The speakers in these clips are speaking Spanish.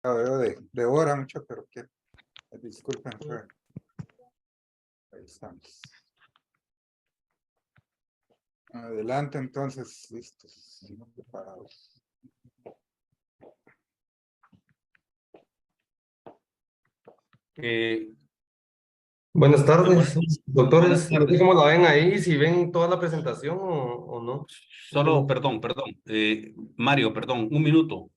veo de hora mucho, pero que disculpen. Ahí estamos. Adelante, entonces, listos, preparados. Buenas tardes, Buenas doctores. No sé tardes. cómo la ven ahí, si ven toda la presentación o no. Solo, perdón. Mario, perdón, un minuto.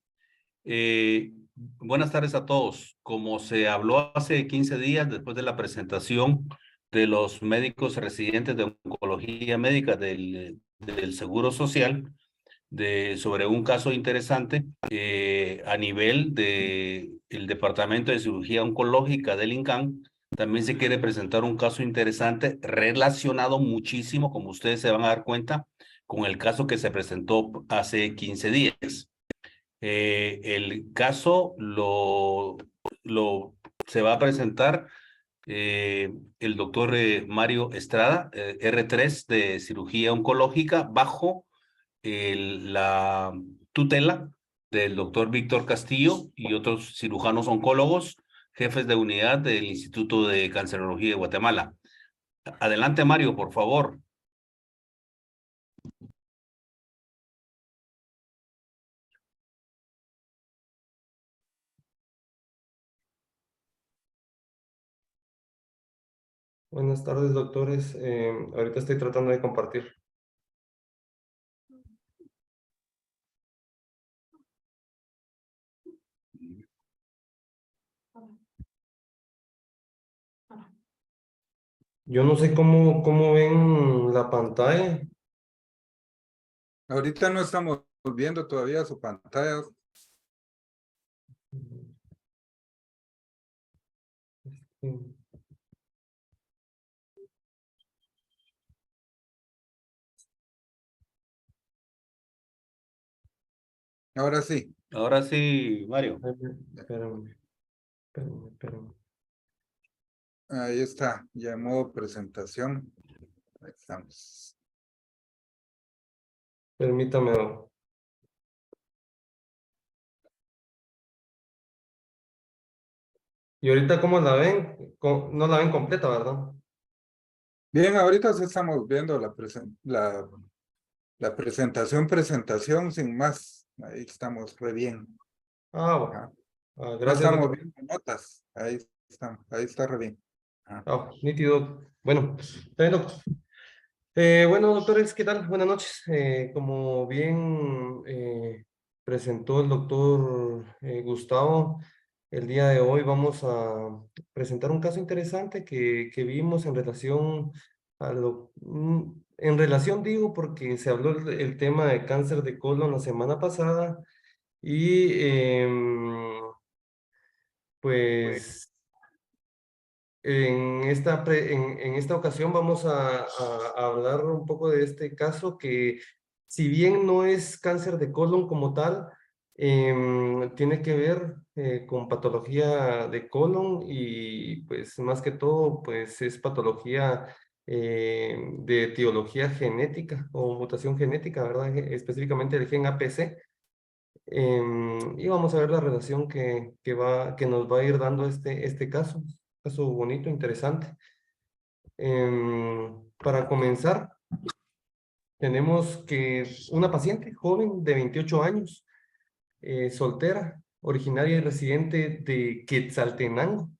Buenas tardes a todos. Como se habló hace 15 días, después de la presentación de los médicos residentes de oncología médica del Seguro Social, sobre un caso interesante a nivel del Departamento de Cirugía Oncológica del INCAN. También se quiere presentar un caso interesante relacionado muchísimo, como ustedes se van a dar cuenta, con el caso que se presentó hace 15 días. El caso se va a presentar el doctor Mario Estrada, R3 de cirugía oncológica, bajo la tutela del doctor Víctor Castillo y otros cirujanos oncólogos, jefes de unidad del Instituto de Cancerología de Guatemala. Adelante, Mario, por favor. Buenas tardes, doctores. Ahorita estoy tratando de compartir. Yo no sé cómo ven la pantalla. Ahorita no estamos viendo todavía su pantalla. Ahora sí. Ahora sí, Mario. Espérame. Ahí está, ya en modo presentación. Ahí estamos. Permítame. ¿Y ahorita cómo la ven? No la ven completa, ¿verdad? Bien, ahorita sí estamos viendo la presentación sin más. Ahí estamos re bien. Ah, bueno. Ajá. No Gracias, estamos doctor. viendo notas. Ahí está re bien. Ajá. Nítido. Bueno, está bien, doctor. Bueno, doctores, ¿qué tal? Buenas noches. Como bien presentó el doctor Gustavo, el día de hoy vamos a presentar un caso interesante que vimos en relación en relación digo porque se habló el tema de cáncer de colon la semana pasada y pues en esta ocasión vamos a hablar un poco de este caso que, si bien no es cáncer de colon como tal, tiene que ver con patología de colon y pues más que todo pues es patología de etiología genética o mutación genética, ¿verdad? Específicamente el gen APC. Y vamos a ver la relación que nos va a ir dando este caso bonito, interesante. Para comenzar, tenemos que una paciente joven de 28 años, soltera, originaria y residente de Quetzaltenango.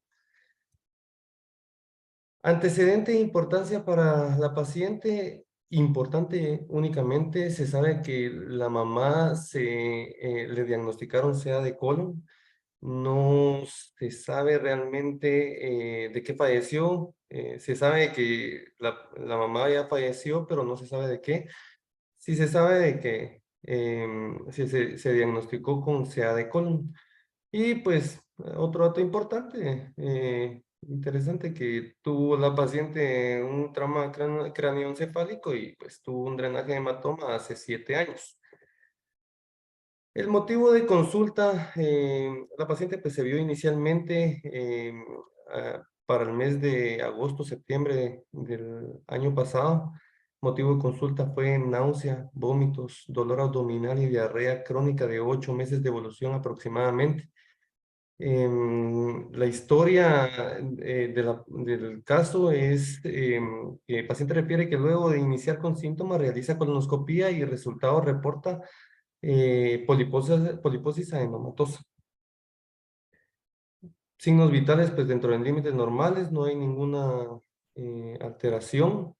Antecedente e importancia para la paciente, importante únicamente, se sabe que la mamá le diagnosticaron SEA de colon. No se sabe realmente de qué falleció. Se sabe que la mamá ya falleció, pero no se sabe de qué. Sí se sabe de que se diagnosticó con SEA de colon. Y pues otro dato importante, interesante, que tuvo la paciente un trauma cráneoencefálico y pues tuvo un drenaje de hematoma hace 7 años. El motivo de consulta, la paciente pues se vio inicialmente para el mes de agosto-septiembre del año pasado. Motivo de consulta fue náusea, vómitos, dolor abdominal y diarrea crónica de 8 meses de evolución aproximadamente. La historia del caso es que el paciente refiere que luego de iniciar con síntomas realiza colonoscopía y el resultado reporta poliposis adenomatosa. Signos vitales, pues dentro de límites normales, no hay ninguna alteración.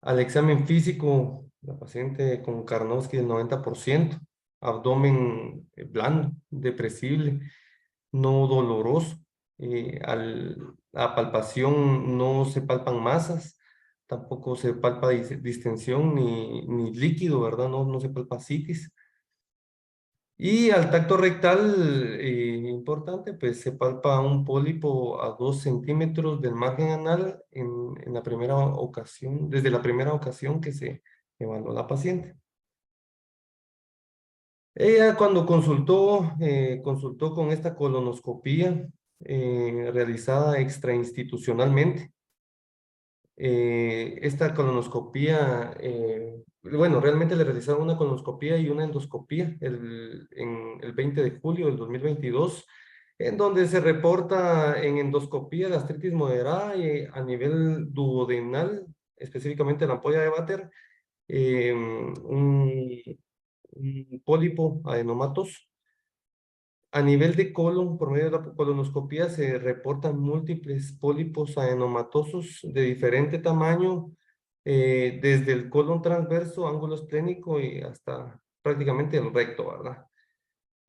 Al examen físico, la paciente con Karnowski del 90%, abdomen blando, depresible, no doloroso. A palpación no se palpan masas, tampoco se palpa distensión ni líquido, ¿verdad? No se palpa citis. Y al tacto rectal, importante, pues se palpa un pólipo a 2 centímetros del margen anal en la primera ocasión, desde la primera ocasión que se evaluó la paciente. Ella cuando consultó con esta colonoscopía realizada extrainstitucionalmente. Esta colonoscopía, bueno, realmente le realizaron una colonoscopía y una endoscopía en el 20 de julio del 2022, en donde se reporta en endoscopía gastritis moderada a nivel duodenal, específicamente la ampolla de Vater, un pólipo adenomatoso. A nivel de colon, por medio de la colonoscopía, se reportan múltiples pólipos adenomatosos de diferente tamaño, desde el colon transverso, ángulo esplénico y hasta prácticamente el recto, ¿verdad?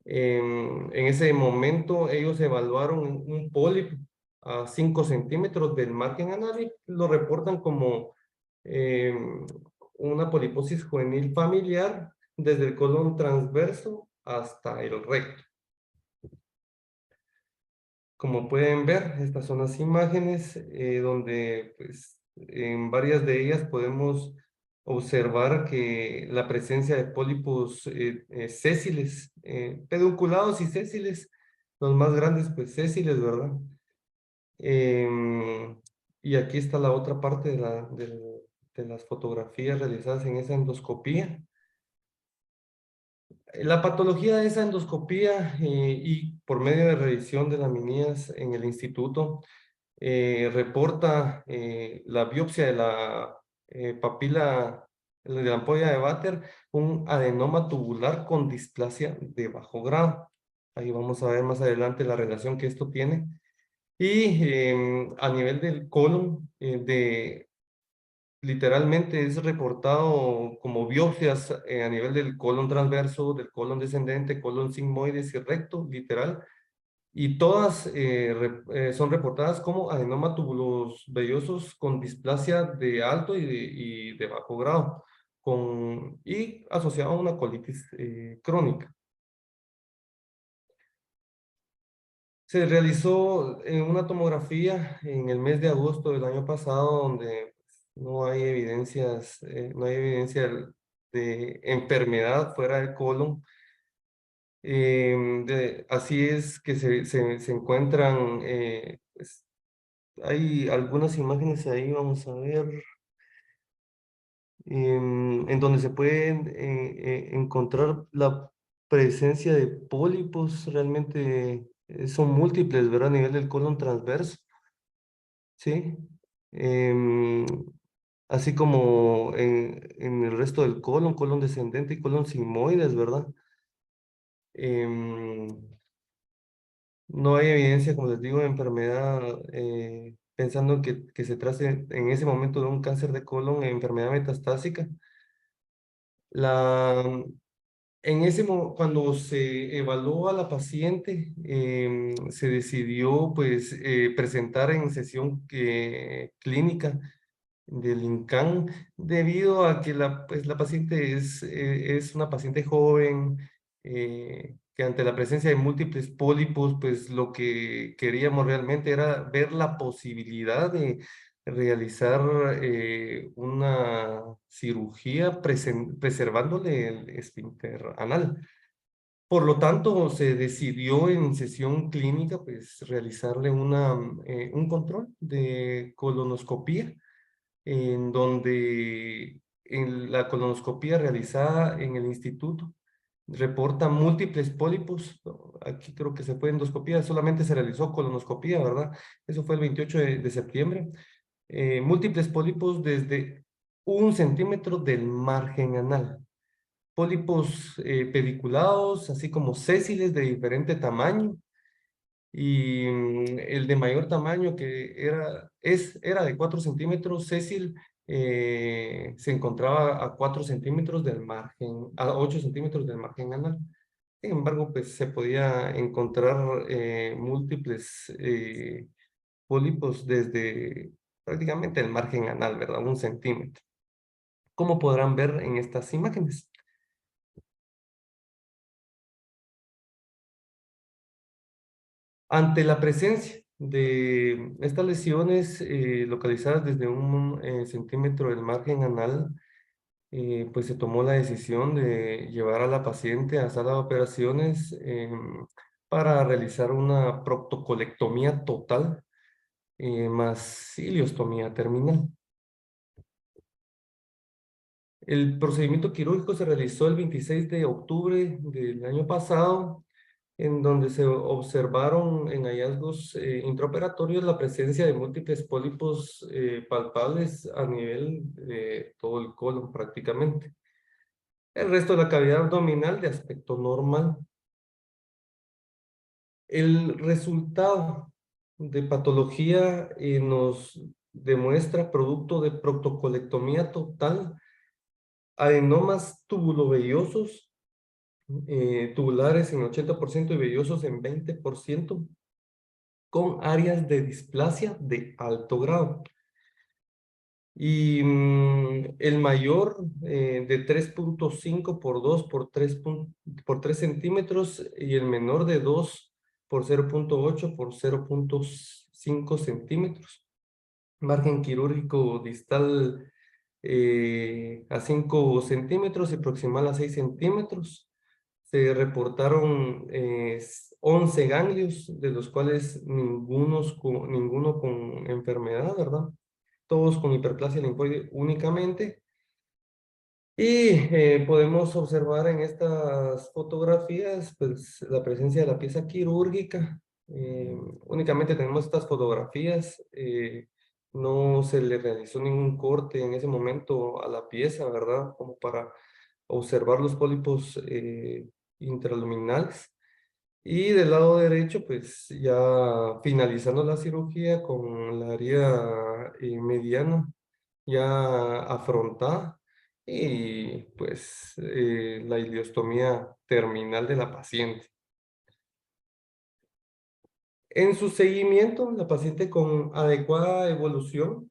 En ese momento, ellos evaluaron un pólipo a 5 centímetros del margen anal y lo reportan como una poliposis juvenil familiar desde el colon transverso hasta el recto. Como pueden ver, estas son las imágenes donde pues, en varias de ellas podemos observar que la presencia de pólipos sésiles, pedunculados y sésiles, los más grandes pues sésiles, ¿verdad? Y aquí está la otra parte de las fotografías realizadas en esa endoscopía. La patología de esa endoscopía y por medio de revisión de laminías en el instituto reporta la biopsia de la papila de la ampolla de Vater, un adenoma tubular con displasia de bajo grado. Ahí vamos a ver más adelante la relación que esto tiene. Y a nivel del colon, literalmente es reportado como biopsias a nivel del colon transverso, del colon descendente, colon sigmoides y recto, literal. Y todas son reportadas como adenoma tubulos vellosos con displasia de alto y de bajo grado, y asociado a una colitis crónica. Se realizó una tomografía en el mes de agosto del año pasado, donde no hay evidencias, no hay evidencia de enfermedad fuera del colon. Así es que se encuentran, pues, hay algunas imágenes ahí, vamos a ver, en donde se pueden encontrar la presencia de pólipos, realmente son múltiples, ¿verdad? A nivel del colon transverso, ¿sí? Así como en el resto del colon descendente y colon sigmoides, ¿verdad? No hay evidencia, como les digo, de enfermedad, pensando que se trate en ese momento de un cáncer de colon, enfermedad metastásica. Cuando se evaluó a la paciente, se decidió pues, presentar en sesión clínica del INCAN, debido a que pues, la paciente es una paciente joven, que ante la presencia de múltiples pólipos, pues lo que queríamos realmente era ver la posibilidad de realizar una cirugía preservándole el esfínter anal. Por lo tanto, se decidió en sesión clínica pues, realizarle un control de colonoscopía, en donde en la colonoscopía realizada en el instituto reporta múltiples pólipos aquí creo que se fue endoscopía, solamente se realizó colonoscopía, ¿verdad? Eso fue el 28 de septiembre. Múltiples pólipos desde 1 centímetro del margen anal. Pólipos pediculados, así como sésiles de diferente tamaño. Y el de mayor tamaño que era de 4 centímetros, sésil, se encontraba a 4 centímetros del margen, a 8 centímetros del margen anal. Sin embargo, pues se podía encontrar múltiples pólipos desde prácticamente el margen anal, ¿verdad? 1 centímetro. Como podrán ver en estas imágenes. Ante la presencia de estas lesiones localizadas desde 1 centímetro del margen anal, pues se tomó la decisión de llevar a la paciente a sala de operaciones para realizar una proctocolectomía total más iliostomía terminal. El procedimiento quirúrgico se realizó el 26 de octubre del año pasado, en donde se observaron en hallazgos intraoperatorios la presencia de múltiples pólipos palpables a nivel de todo el colon prácticamente. El resto de la cavidad abdominal de aspecto normal. El resultado de patología nos demuestra producto de proctocolectomía total, adenomas tubulovellosos, tubulares en 80% y vellosos en 20%, con áreas de displasia de alto grado. Y el mayor de 3.5 por 2 por 3 centímetros y el menor de 2 por 0.8 por 0.5 centímetros. Margen quirúrgico distal a 5 centímetros y proximal a 6 centímetros. Se reportaron 11 ganglios, de los cuales ninguno con enfermedad, ¿verdad? Todos con hiperplasia linfoide únicamente. Y podemos observar en estas fotografías pues, la presencia de la pieza quirúrgica. Únicamente tenemos estas fotografías. No se le realizó ningún corte en ese momento a la pieza, ¿verdad? Como para observar los pólipos intraluminales. Y del lado derecho, pues ya finalizando la cirugía con la herida mediana ya afrontada y pues la iliostomía terminal de la paciente. En su seguimiento, la paciente con adecuada evolución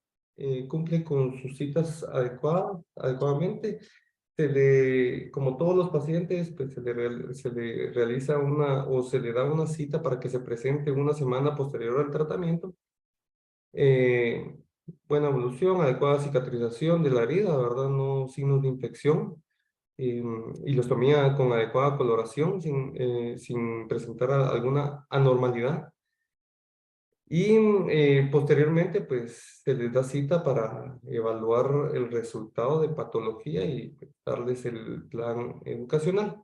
cumple con sus citas adecuadamente. Como todos los pacientes, pues se le realiza se le da una cita para que se presente una semana posterior al tratamiento. Buena evolución, adecuada cicatrización de la herida, ¿verdad? No signos de infección. Hilostomía con adecuada coloración, sin presentar alguna anormalidad. Y posteriormente, pues, se les da cita para evaluar el resultado de patología y darles el plan educacional.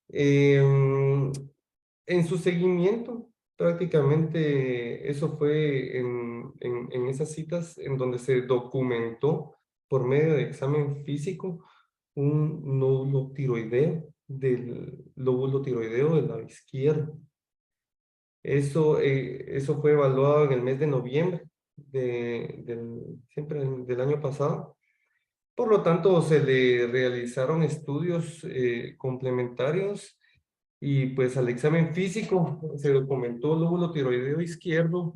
En su seguimiento, prácticamente eso fue en esas citas en donde se documentó por medio de examen físico un nódulo tiroideo del lóbulo tiroideo del lado izquierdo. Eso fue evaluado en el mes de noviembre siempre del año pasado. Por lo tanto, se le realizaron estudios complementarios y pues al examen físico se documentó lóbulo tiroideo izquierdo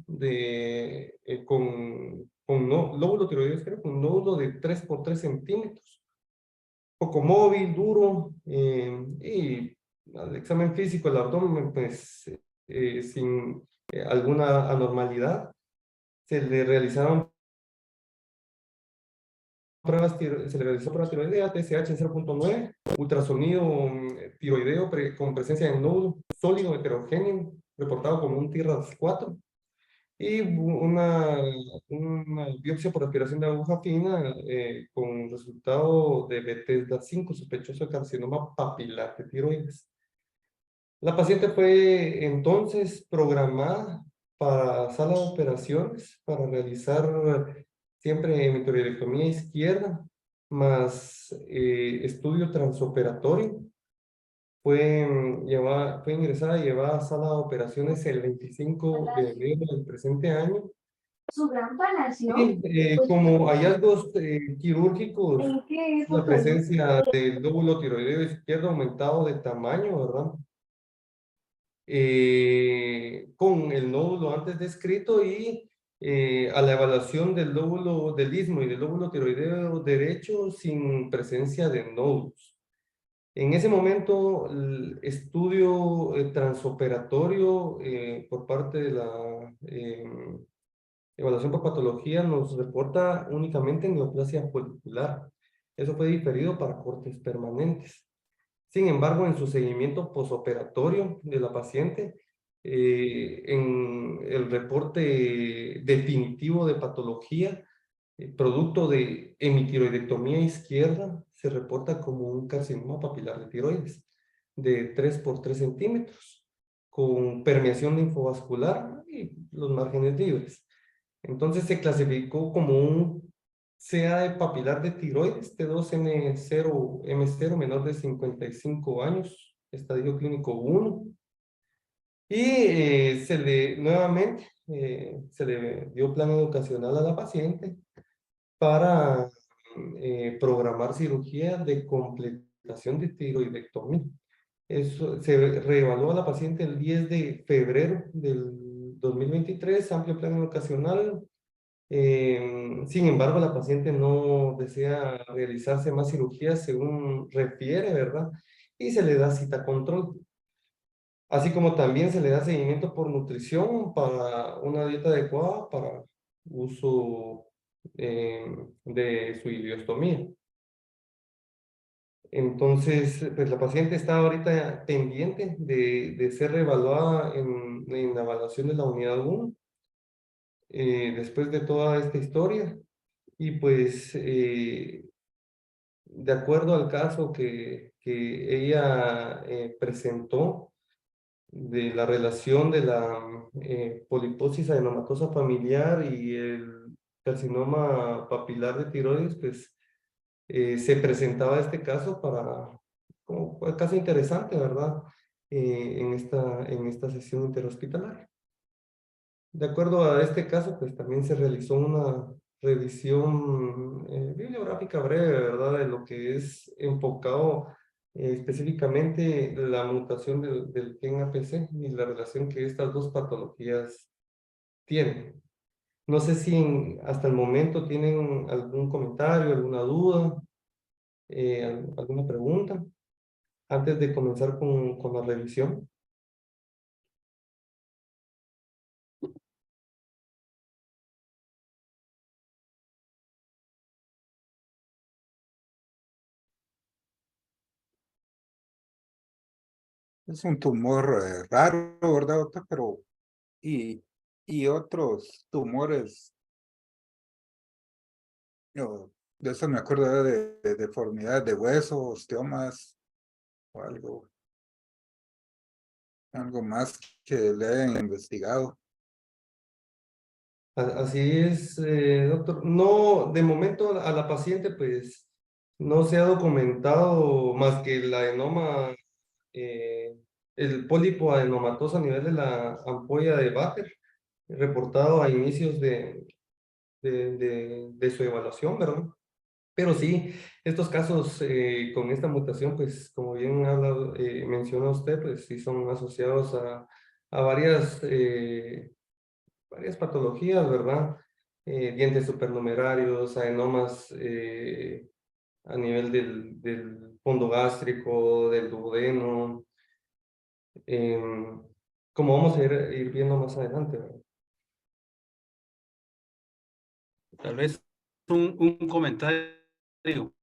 lóbulo tiroideo izquierdo con nódulo de 3 por 3 centímetros. Poco móvil, duro, y al examen físico, el abdomen, pues sin alguna anormalidad. Se le realizaron se le realizó pruebas tiroidea, TSH en 0.9, ultrasonido tiroideo con presencia de un nódulo sólido heterogéneo, reportado como un TIRAS 4, y una biopsia por aspiración de aguja fina con resultado de Bethesda 5, sospechoso de carcinoma papilar de tiroides. La paciente fue entonces programada para sala de operaciones para realizar siempre mitoridectomía izquierda más estudio transoperatorio. Fue ingresada y llevada a sala de operaciones el 25 de enero del presente año. Su gran palacio. Y como hallazgos quirúrgicos, ¿En qué la época? presencia del lóbulo tiroideo izquierdo aumentado de tamaño, ¿verdad? Con el nódulo antes descrito y a la evaluación del lóbulo del istmo y del lóbulo tiroideo derecho sin presencia de nódulos. En ese momento, el estudio transoperatorio por parte de la evaluación por patología nos reporta únicamente neoplasia folicular. Eso fue diferido para cortes permanentes. Sin embargo, en su seguimiento posoperatorio de la paciente, en el reporte definitivo de patología, producto de hemitiroidectomía izquierda, se reporta como un carcinoma papilar de tiroides de 3 por 3 centímetros, con permeación linfovascular y los márgenes libres. Entonces se clasificó como un CA de papilar de tiroides T2N0M0 menor de 55 años, estadio clínico 1. Y nuevamente se le dio plan educacional a la paciente para programar cirugía de completación de tiroidectomía. Eso, se reevaluó a la paciente el 10 de febrero del 2023, amplio plan educacional. Sin embargo, la paciente no desea realizarse más cirugías según refiere, ¿verdad? Y se le da cita control. Así como también se le da seguimiento por nutrición para una dieta adecuada para uso de su ileostomía. Entonces, pues la paciente está ahorita pendiente de ser reevaluada en la evaluación de la unidad 1, después de toda esta historia. Y pues, de acuerdo al caso que ella presentó, de la relación de la poliposis adenomatosa familiar y el carcinoma papilar de tiroides, pues se presentaba este caso como un caso interesante, ¿verdad? En esta sesión interhospitalaria. De acuerdo a este caso, pues también se realizó una revisión bibliográfica breve, ¿verdad? De lo que es enfocado específicamente la mutación del gen APC y la relación que estas dos patologías tienen. No sé si hasta el momento tienen algún comentario, alguna duda, alguna pregunta antes de comenzar con la revisión. Es un tumor raro, ¿verdad, doctor? Pero, y otros tumores, de eso me acuerdo de deformidades de hueso, osteomas, o algo más que le hayan investigado. Así es, doctor. No, de momento a la paciente, pues, no se ha documentado más que el adenoma, el pólipo adenomatoso a nivel de la ampolla de Baker, reportado a inicios de su evaluación, ¿verdad? Pero sí, estos casos con esta mutación, pues, como bien menciona usted, pues, sí son asociados a varias patologías, ¿verdad? Dientes supernumerarios, adenomas a nivel del fondo gástrico, del duodeno, como vamos a ir viendo más adelante, ¿verdad? Tal vez un comentario.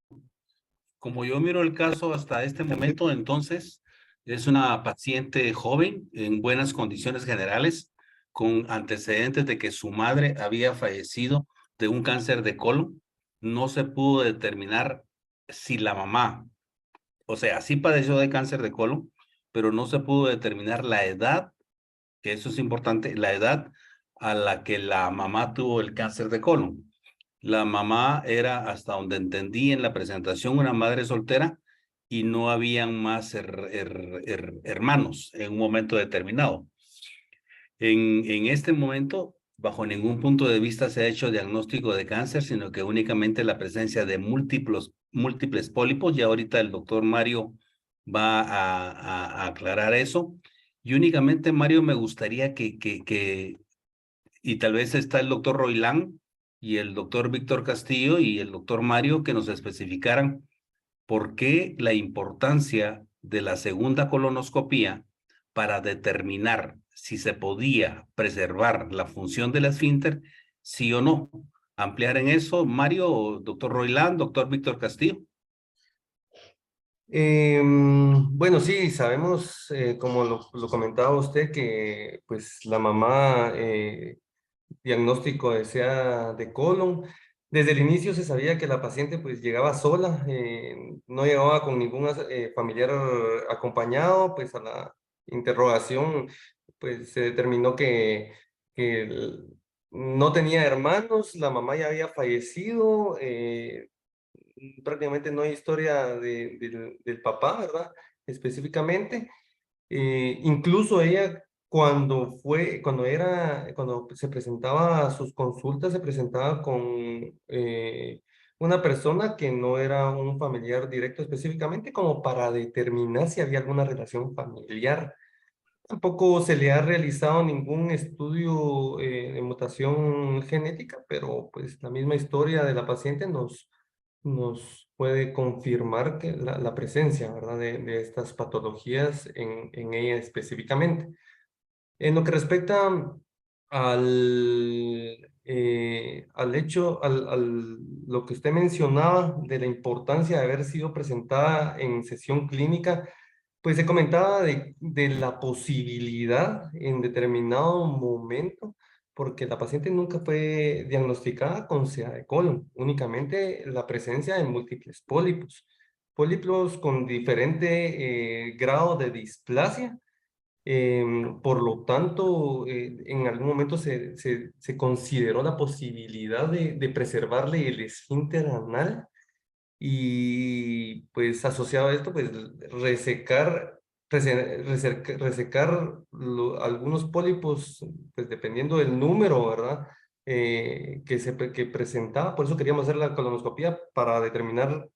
Como yo miro el caso hasta este momento, entonces, es una paciente joven en buenas condiciones generales, con antecedentes de que su madre había fallecido de un cáncer de colon. No se pudo determinar si la mamá, o sea, sí padeció de cáncer de colon, pero no se pudo determinar la edad, que eso es importante, la edad a la que la mamá tuvo el cáncer de colon. La mamá era, hasta donde entendí en la presentación, una madre soltera y no habían más hermanos en un momento determinado. En este momento, bajo ningún punto de vista se ha hecho diagnóstico de cáncer, sino que únicamente la presencia de múltiples pólipos. Ya ahorita el doctor Mario va a aclarar eso. Y únicamente, Mario, me gustaría y tal vez está el doctor Roilán y el doctor Víctor Castillo y el doctor Mario, que nos especificaran por qué la importancia de la segunda colonoscopía para determinar si se podía preservar la función del esfínter, sí o no. Ampliar en eso, Mario, doctor Roilán, doctor Víctor Castillo. Bueno, sí, sabemos, como lo comentaba usted, que pues la mamá diagnóstico sea de colon. Desde el inicio se sabía que la paciente pues llegaba sola, no llegaba con ningún familiar acompañado, pues a la interrogación pues se determinó que no tenía hermanos, la mamá ya había fallecido, prácticamente no hay historia del papá, ¿verdad? Específicamente. Incluso ella cuando se presentaba a sus consultas, se presentaba con una persona que no era un familiar directo específicamente, como para determinar si había alguna relación familiar. Tampoco se le ha realizado ningún estudio de mutación genética, pero pues la misma historia de la paciente nos puede confirmar que la presencia, ¿verdad? De estas patologías en ella específicamente. En lo que respecta al hecho, lo que usted mencionaba de la importancia de haber sido presentada en sesión clínica, pues se comentaba de la posibilidad en determinado momento, porque la paciente nunca fue diagnosticada con SEA de colon, únicamente la presencia de múltiples pólipos, pólipos con diferente grado de displasia. Por lo tanto, en algún momento se consideró la posibilidad de preservarle el esfínter anal y pues asociado a esto, pues resecar algunos pólipos, pues dependiendo del número, ¿verdad? Que presentaba. Por eso queríamos hacer la colonoscopía para determinar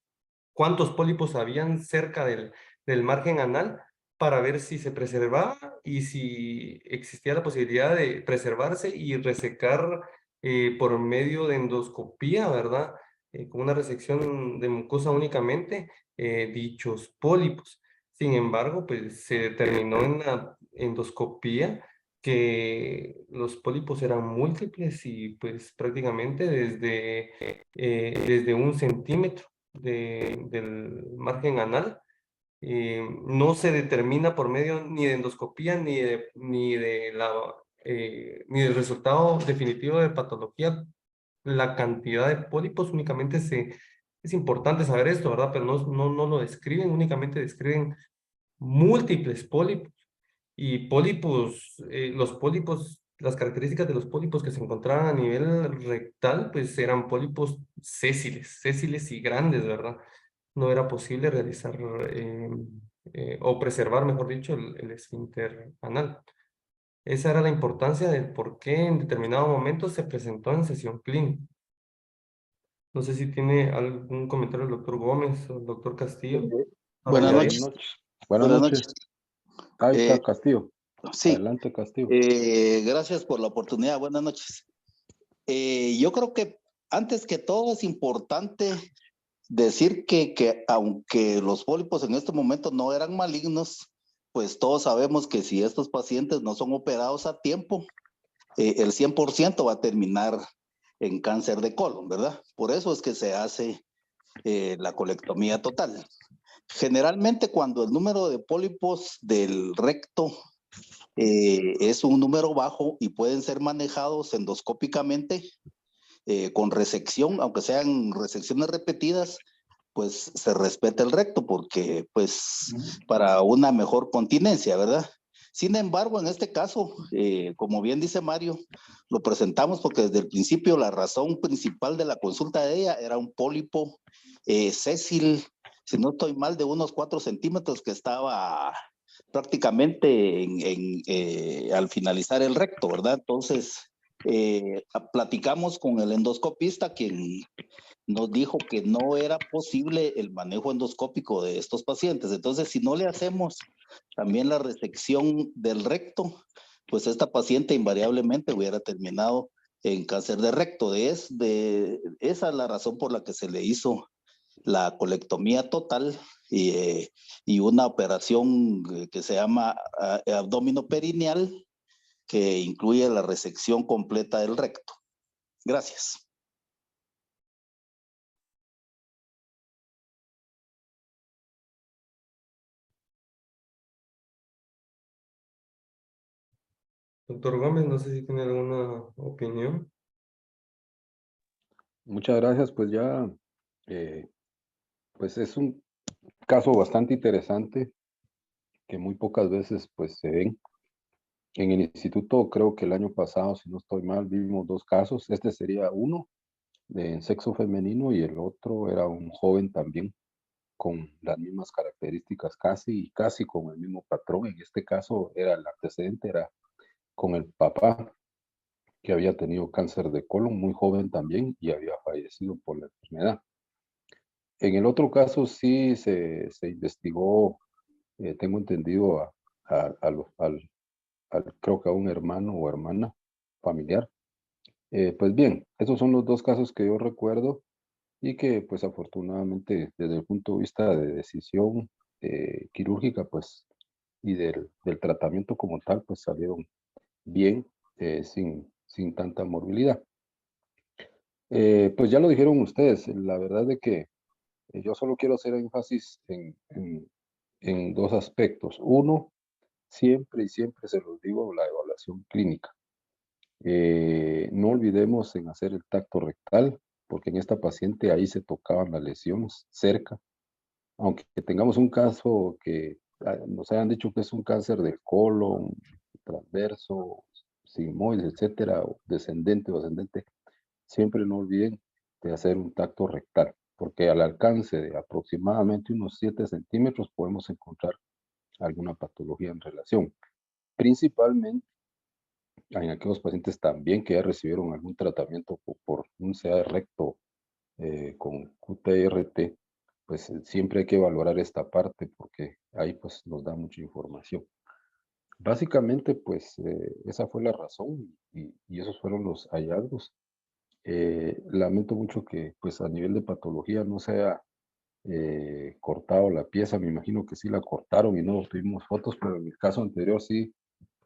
cuántos pólipos habían cerca del margen anal para ver si se preservaba y si existía la posibilidad de preservarse y resecar por medio de endoscopía, ¿verdad? Con una resección de mucosa únicamente, dichos pólipos. Sin embargo, pues se determinó en la endoscopía que los pólipos eran múltiples y pues prácticamente desde 1 centímetro del margen anal. No se determina por medio ni de endoscopía ni del resultado definitivo de patología la cantidad de pólipos. Únicamente es importante saber esto, ¿verdad? Pero no lo describen, únicamente describen múltiples pólipos. Y pólipos, los pólipos, las características de los pólipos que se encontraban a nivel rectal, pues eran pólipos sésiles y grandes, ¿verdad? No era posible realizar o preservar, mejor dicho, el esfínter anal. Esa era la importancia del por qué en determinado momento se presentó en sesión clínica. No sé si tiene algún comentario el doctor Gómez o el doctor Castillo. Buenas Añadir. noches. Buenas noches. Ahí Eh, está Castillo. Sí, Adelante, Castillo. gracias por la oportunidad. Buenas noches. Yo creo que antes que todo es importante decir que aunque los pólipos en este momento no eran malignos, pues todos sabemos que si estos pacientes no son operados a tiempo, el 100% va a terminar en cáncer de colon, ¿verdad? Por eso es que se hace la colectomía total. Generalmente cuando el número de pólipos del recto es un número bajo y pueden ser manejados endoscópicamente con resección, aunque sean resecciones repetidas, pues se respete el recto, porque pues para una mejor continencia, ¿verdad? Sin embargo, en este caso, como bien dice Mario, lo presentamos porque desde el principio la razón principal de la consulta de ella era un pólipo sésil, si no estoy mal, de unos 4 centímetros que estaba prácticamente al finalizar el recto, ¿verdad? Entonces, platicamos con el endoscopista, quien nos dijo que no era posible el manejo endoscópico de estos pacientes. Entonces, si no le hacemos también la resección del recto, pues esta paciente invariablemente hubiera terminado en cáncer de recto. Esa es la razón por la que se le hizo la colectomía total y una operación que se llama abdomino perineal, que incluye la resección completa del recto. Gracias. Doctor Gómez, no sé si tiene alguna opinión. Muchas gracias, pues ya, pues es un caso bastante interesante que muy pocas veces pues se ven. En el instituto creo que el año pasado, si no estoy mal, vimos 2 casos. Este sería uno de sexo femenino y el otro era un joven también con las mismas características casi con el mismo patrón. En este caso el antecedente era con el papá, que había tenido cáncer de colon muy joven también y había fallecido por la enfermedad. En el otro caso sí se investigó, tengo entendido, creo que a un hermano o hermana familiar. Pues bien, esos son los 2 casos que yo recuerdo y que pues afortunadamente desde el punto de vista de decisión quirúrgica pues y del tratamiento como tal pues salieron bien, sin tanta morbilidad. Pues ya lo dijeron ustedes, la verdad de que yo solo quiero hacer énfasis en 2 aspectos. Uno, siempre y siempre se los digo, la evaluación clínica. No olvidemos en hacer el tacto rectal, porque en esta paciente ahí se tocaban las lesiones cerca. Aunque tengamos un caso que nos hayan dicho que es un cáncer del colon, transverso, sigmoides, etcétera, o descendente o ascendente, siempre no olviden de hacer un tacto rectal, porque al alcance de aproximadamente unos 7 centímetros podemos encontrar alguna patología en relación. Principalmente en aquellos pacientes también que ya recibieron algún tratamiento por un CA recto con QTRT, pues siempre hay que valorar esta parte porque ahí pues nos da mucha información. Básicamente pues esa fue la razón y esos fueron los hallazgos. Lamento mucho que pues a nivel de patología no se haya cortado la pieza, me imagino que sí la cortaron y no tuvimos fotos, pero en el caso anterior sí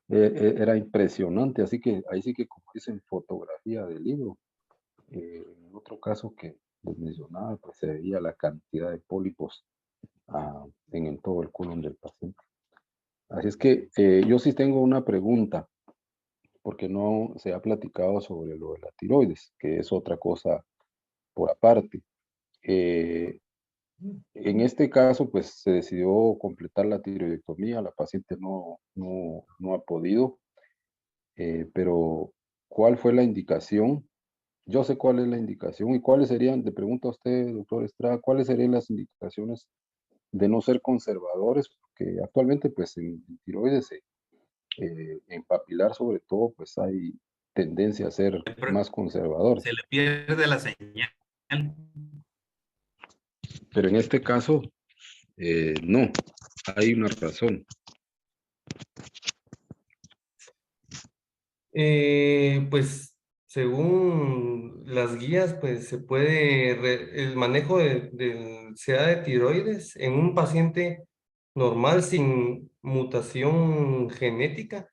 era impresionante, así que ahí sí que como dicen fotografía del libro. En otro caso que les mencionaba, pues se veía la cantidad de pólipos en todo el colon del paciente. Así es que yo sí tengo una pregunta, porque no se ha platicado sobre lo de la tiroides, que es otra cosa por aparte. En este caso, pues se decidió completar la tiroidectomía, la paciente no ha podido, pero ¿cuál fue la indicación? Yo sé cuál es la indicación y cuáles serían, le pregunto a usted, doctor Estrada, cuáles serían las indicaciones de no ser conservadores, porque actualmente pues en tiroides, en papilar sobre todo, pues hay tendencia a ser más conservadores. Se le pierde la señal. Pero en este caso, no, hay una razón. Pues según las guías, pues se puede, el manejo del CA de tiroides en un paciente normal sin mutación genética,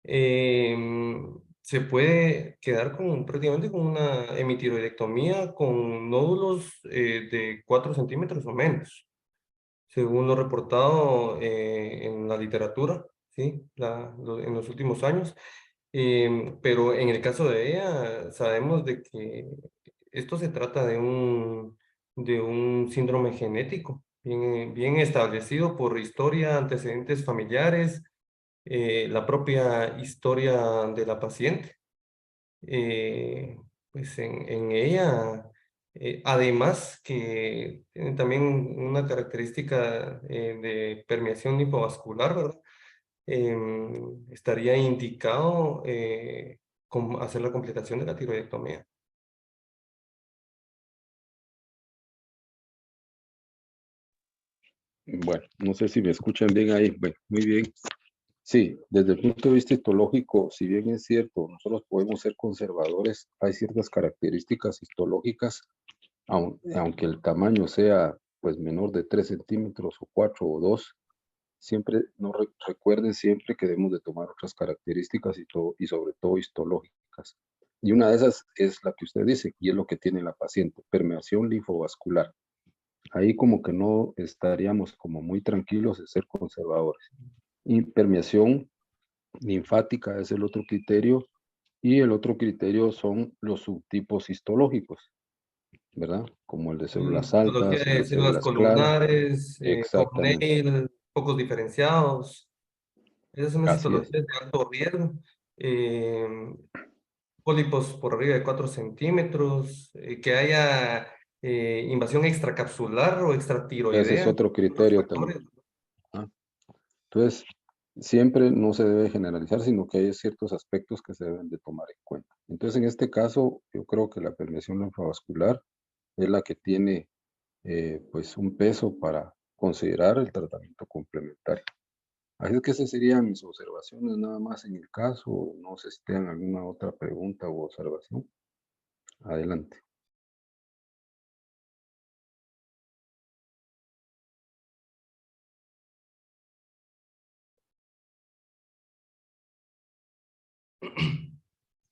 se puede quedar prácticamente con una hemitiroidectomía con nódulos de 4 centímetros o menos, según lo reportado en la literatura, ¿sí? En los últimos años. Pero en el caso de ella, sabemos de que esto se trata de de un síndrome genético bien establecido por historia, antecedentes familiares, la propia historia de la paciente. Pues en ella, además que tiene también una característica de permeación linfovascular, ¿verdad? Estaría indicado hacer la completación de la tiroidectomía. Bueno, no sé si me escuchan bien ahí. Bueno, muy bien. Sí, desde el punto de vista histológico, si bien es cierto, nosotros podemos ser conservadores, hay ciertas características histológicas, aunque el tamaño sea pues menor de 3 centímetros o 4 o 2, siempre, no recuerden siempre que debemos de tomar otras características y sobre todo histológicas. Y una de esas es la que usted dice, y es lo que tiene la paciente, permeación linfovascular. Ahí como que no estaríamos como muy tranquilos de ser conservadores. Y permeación linfática es el otro criterio, y el otro criterio son los subtipos histológicos, ¿verdad? Como el de células Histología altas, el de de células células claras. columnares, Exactamente, thumbnail, focos diferenciados. Esas son las así es. histologías de alto riesgo. Eh, Pólipos por arriba de 4 centímetros, que haya invasión extracapsular o Ese es extratiroidea, otro otros criterio también. factores. ¿Ah? Entonces, siempre no se debe generalizar, sino que hay ciertos aspectos que se deben de tomar en cuenta. Entonces, en este caso, yo creo que la permeación linfovascular es la que tiene pues un peso para considerar el tratamiento complementario. Así es que esas serían mis observaciones nada más en el caso. No sé si tengan alguna otra pregunta u observación. Adelante.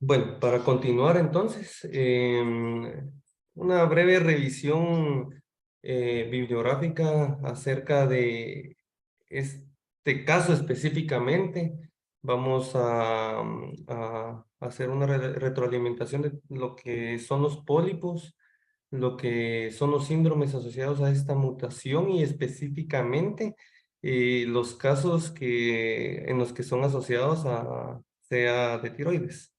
Bueno, para continuar entonces, una breve revisión bibliográfica acerca de este caso específicamente. Vamos a hacer una retroalimentación de lo que son los pólipos, lo que son los síndromes asociados a esta mutación y específicamente los casos en los que son asociados a sea de tiroides.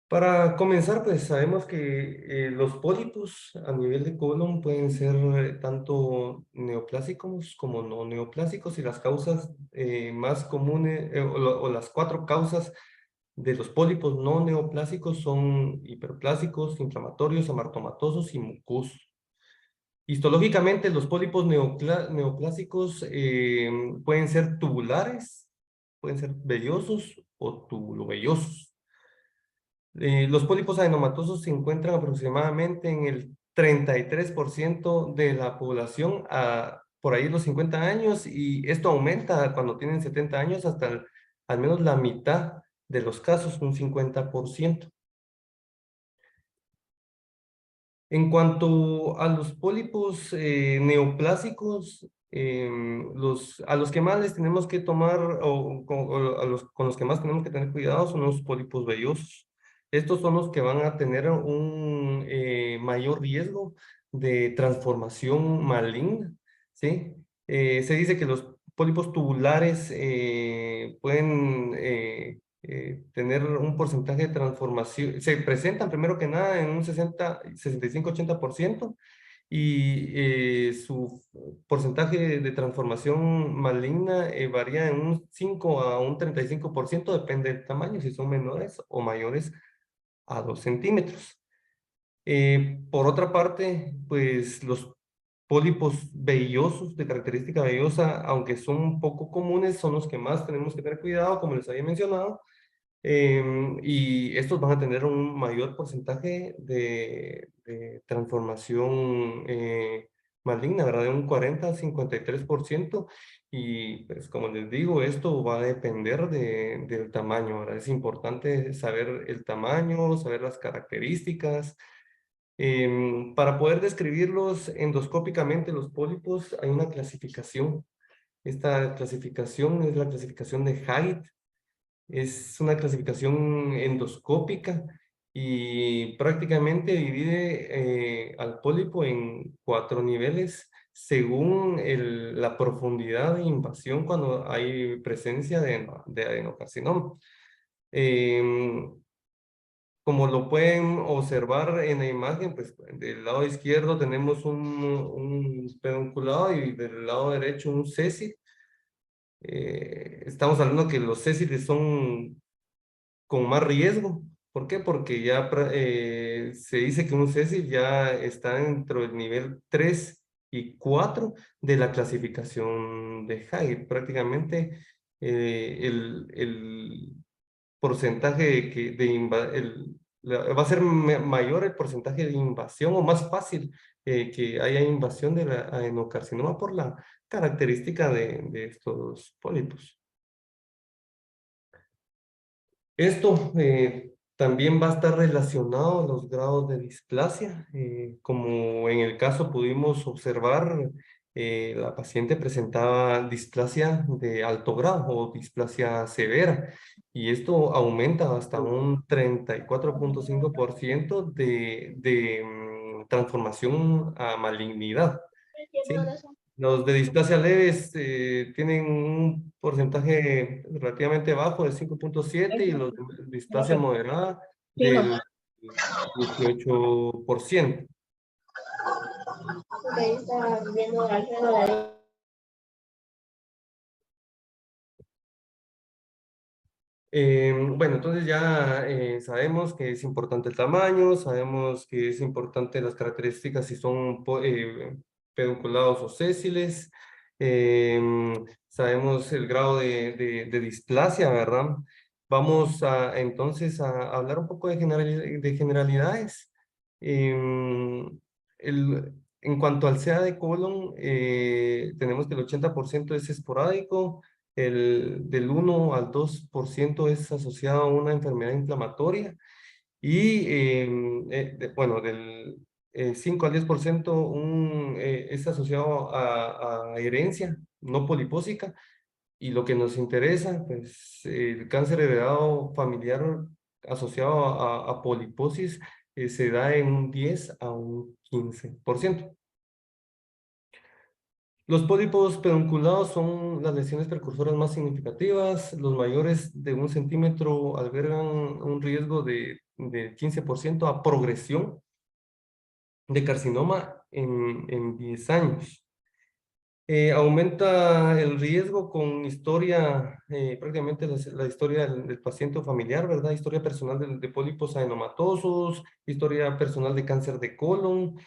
Para comenzar, pues sabemos que los pólipos a nivel de colon pueden ser tanto neoplásicos como no neoplásicos, y las causas más comunes o las 4 causas de los pólipos no neoplásicos son hiperplásicos, inflamatorios, amartomatosos y mucosos. Histológicamente, los pólipos neoplásicos pueden ser tubulares, pueden ser vellosos o tubulovellosos. Los pólipos adenomatosos se encuentran aproximadamente en el 33% de la población por ahí los 50 años, y esto aumenta cuando tienen 70 años hasta al menos la mitad de los casos, un 50%. En cuanto a los pólipos neoplásicos, a los que más les tenemos que tomar, con los que más tenemos que tener cuidado son los pólipos vellosos. Estos son los que van a tener un mayor riesgo de transformación maligna, ¿sí? Se dice que los pólipos tubulares pueden tener un porcentaje de transformación, se presentan primero que nada en un 65-80%, y su porcentaje de transformación maligna varía en un 5 a un 35%, depende del tamaño, si son menores o mayores a 2 centímetros. Por otra parte, pues los pólipos vellosos, de característica vellosa, aunque son poco comunes, son los que más tenemos que tener cuidado, como les había mencionado. Y estos van a tener un mayor porcentaje de transformación maligna, ¿verdad? De un 40 a 53%. Y pues como les digo, esto va a depender del tamaño, ¿verdad? Es importante saber el tamaño, saber las características. Para poder describirlos endoscópicamente, los pólipos, hay una clasificación. Esta clasificación es la clasificación de Haidt. Es una clasificación endoscópica y prácticamente divide al pólipo en 4 niveles según la profundidad de invasión cuando hay presencia de adenocarcinoma. Como lo pueden observar en la imagen, pues del lado izquierdo tenemos un pedunculado y del lado derecho un sésil. Estamos hablando que los sésiles son con más riesgo. ¿Por qué? Porque ya se dice que un sésil ya está dentro del nivel 3 y 4 de la clasificación de Hague. Prácticamente el porcentaje va a ser mayor el porcentaje de invasión o más fácil que haya invasión de la adenocarcinoma por la característica de estos pólipos. Esto también va a estar relacionado a los grados de displasia. Como en el caso pudimos observar, la paciente presentaba displasia de alto grado o displasia severa. Y esto aumenta hasta un 34.5% de transformación a malignidad. ¿Sí? Los de displasia leves tienen un porcentaje relativamente bajo de 5.7 y los de displasia moderada del 18%. Bueno, entonces ya sabemos que es importante el tamaño, sabemos que es importante las características si son pedunculados o sésiles, sabemos el grado de displasia, ¿verdad? Vamos entonces a hablar un poco de generalidades. En cuanto al CA de colon, tenemos que el 80% es esporádico, del 1 al 2% es asociado a una enfermedad inflamatoria y, bueno, del 5 al 10% es asociado a herencia no polipósica. Y lo que nos interesa, pues el cáncer heredado familiar asociado a poliposis se da en un 10 a un 15%. Los pólipos pedunculados son las lesiones precursoras más significativas. Los mayores de 1 centímetro albergan un riesgo de 15% a progresión de carcinoma en 10 años. Aumenta el riesgo con historia, prácticamente la historia del paciente o familiar, ¿verdad? Historia personal de pólipos adenomatosos, historia personal de cáncer de colon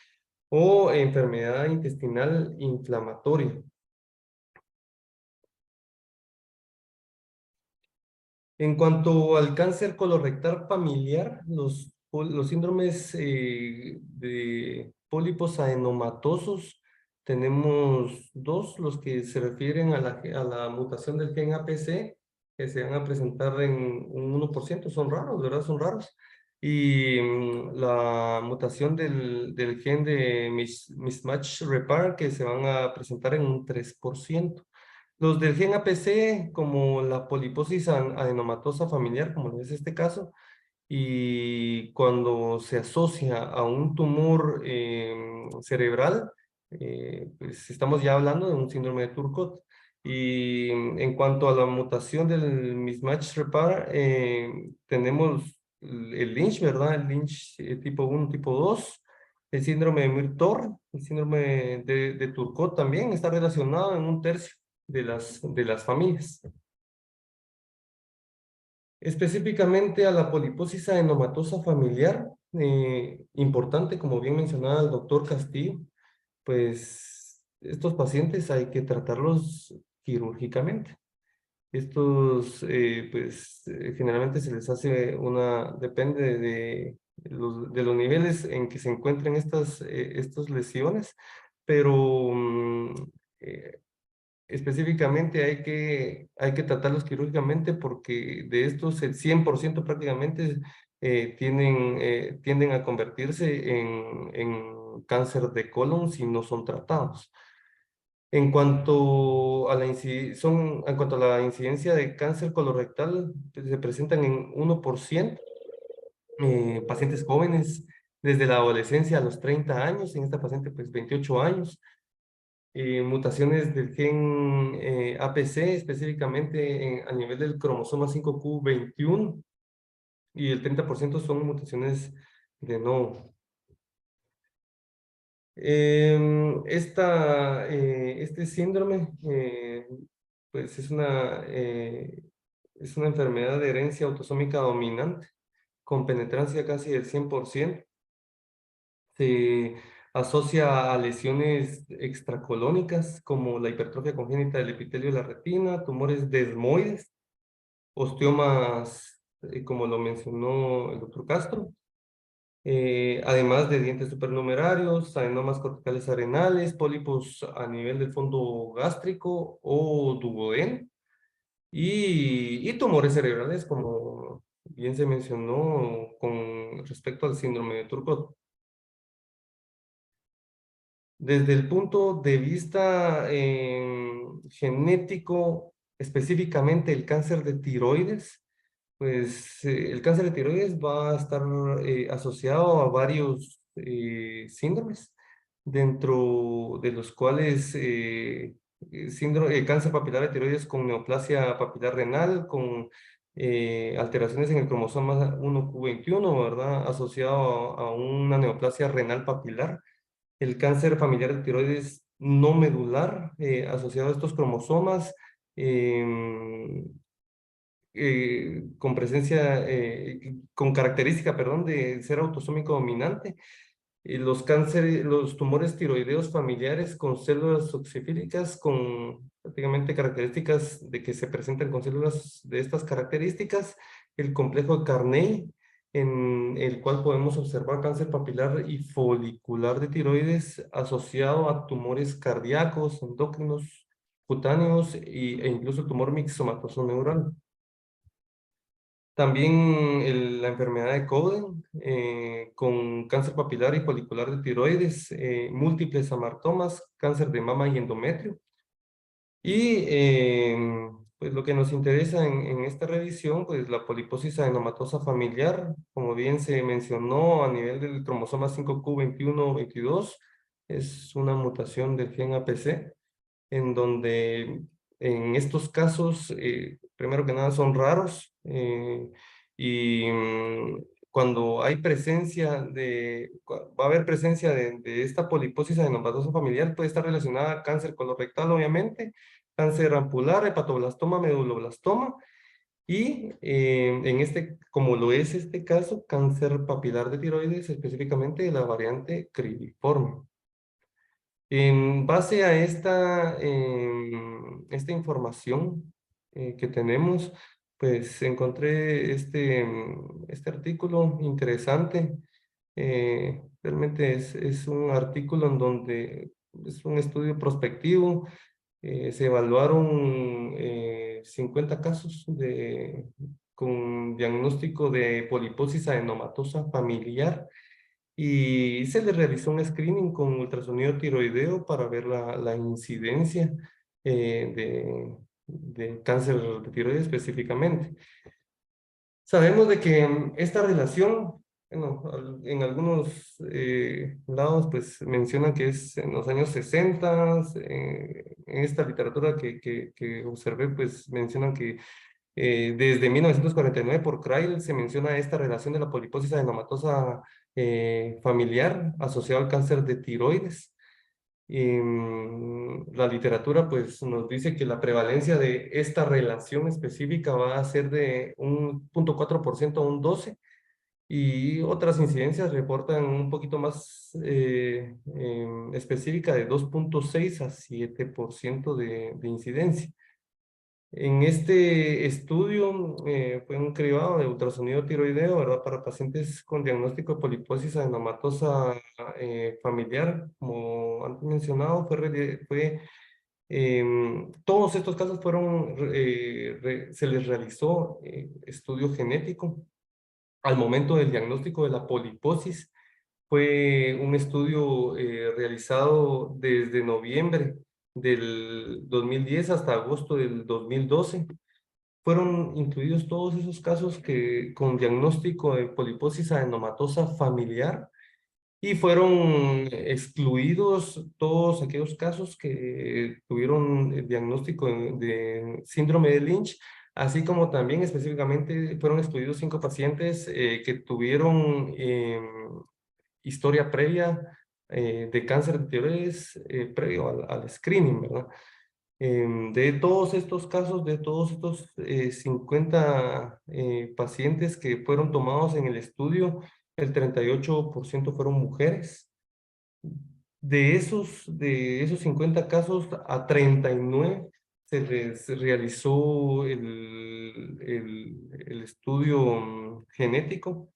o enfermedad intestinal inflamatoria. En cuanto al cáncer colorectal familiar, los síndromes de pólipos adenomatosos, tenemos dos, los que se refieren a la mutación del gen APC, que se van a presentar en un 1%, son raros, ¿verdad? Son raros. Y la mutación del gen de mismatch repair, que se van a presentar en un 3%. Los del gen APC, como la poliposis adenomatosa familiar, como es este caso, y cuando se asocia a un tumor cerebral, pues estamos ya hablando de un síndrome de Turcot. Y en cuanto a la mutación del mismatch repair, tenemos el Lynch, ¿verdad? El Lynch tipo 1, tipo 2, el síndrome de Muir-Torre, el síndrome de Turcot también está relacionado en un tercio de las familias. Específicamente a la poliposis adenomatosa familiar, importante, como bien mencionaba el doctor Castillo, pues estos pacientes hay que tratarlos quirúrgicamente. Estos, generalmente se les hace depende de los niveles en que se encuentren estas lesiones, pero específicamente hay que tratarlos quirúrgicamente porque de estos el 100% prácticamente tienden a convertirse en cáncer de colon si no son tratados. En cuanto a la incidencia de cáncer colorectal, pues, se presentan en 1%. pacientes jóvenes, desde la adolescencia a los 30 años, en esta paciente pues 28 años, mutaciones del gen APC, específicamente a nivel del cromosoma 5q21, y el 30% son mutaciones de novo. Este síndrome pues es una enfermedad de herencia autosómica dominante con penetrancia casi del 100%. Se asocia a lesiones extracolónicas como la hipertrofia congénita del epitelio de la retina, tumores desmoides, osteomas, como lo mencionó el doctor Castro, además de dientes supernumerarios, adenomas corticales arenales, pólipos a nivel del fondo gástrico o duodeno, y tumores cerebrales, como bien se mencionó con respecto al síndrome de Turgot. Desde el punto de vista genético, específicamente el cáncer de tiroides, pues el cáncer de tiroides va a estar asociado a varios síndromes, dentro de los cuales cáncer papilar de tiroides con neoplasia papilar renal, con alteraciones en el cromosoma 1q21, ¿verdad? Asociado a una neoplasia renal papilar. El cáncer familiar de tiroides no medular, asociado a estos cromosomas, con presencia, con característica, perdón, de ser autosómico dominante. Los tumores tiroideos familiares con células oxifílicas, con prácticamente características de que se presentan con células de estas características. El complejo de Carney, en el cual podemos observar cáncer papilar y folicular de tiroides asociado a tumores cardíacos, endocrinos, cutáneos e incluso el tumor mixomatoso neural. También la enfermedad de Cowden, con cáncer papilar y folicular de tiroides, múltiples amartomas, cáncer de mama y endometrio. Y pues lo que nos interesa en esta revisión, pues la poliposis adenomatosa familiar, como bien se mencionó a nivel del cromosoma 5q21-22, es una mutación del gen APC, en donde en estos casos, primero que nada, son raros, y cuando hay va a haber presencia de esta poliposis adenomatosa familiar, puede estar relacionada a cáncer colorectal, obviamente, cáncer ampular, hepatoblastoma, meduloblastoma, y como lo es este caso, cáncer papilar de tiroides, específicamente de la variante cribiforme. En base a esta información que tenemos, pues encontré este artículo interesante. Realmente es un artículo en donde es un estudio prospectivo. Se evaluaron 50 casos con diagnóstico de poliposis adenomatosa familiar, y se le realizó un screening con ultrasonido tiroideo para ver la incidencia de cáncer de tiroides específicamente. Sabemos de que esta relación, bueno, en algunos lados pues mencionan que es en los años 60, en esta literatura que observé pues mencionan que desde 1949 por Kreil se menciona esta relación de la poliposis adenomatosa familiar asociado al cáncer de tiroides. La literatura pues nos dice que la prevalencia de esta relación específica va a ser de un 0.4% a un 12%, y otras incidencias reportan un poquito más específica de 2.6 a 7% de incidencia. En este estudio fue un cribado de ultrasonido tiroideo, ¿verdad? Para pacientes con diagnóstico de poliposis adenomatosa familiar, como antes mencionado, todos estos casos se les realizó estudio genético. Al momento del diagnóstico de la poliposis, fue un estudio realizado desde noviembre del 2010 hasta agosto del 2012. fueron incluidos todos esos casos con diagnóstico de poliposis adenomatosa familiar y fueron excluidos todos aquellos casos que tuvieron el diagnóstico de síndrome de Lynch, así como también específicamente fueron excluidos 5 pacientes que tuvieron historia previa de cáncer de tiroides previo al screening, ¿verdad? De todos estos casos, de todos estos 50 pacientes que fueron tomados en el estudio, el 38% fueron mujeres. De esos 50 casos, a 39 se les realizó el estudio genético.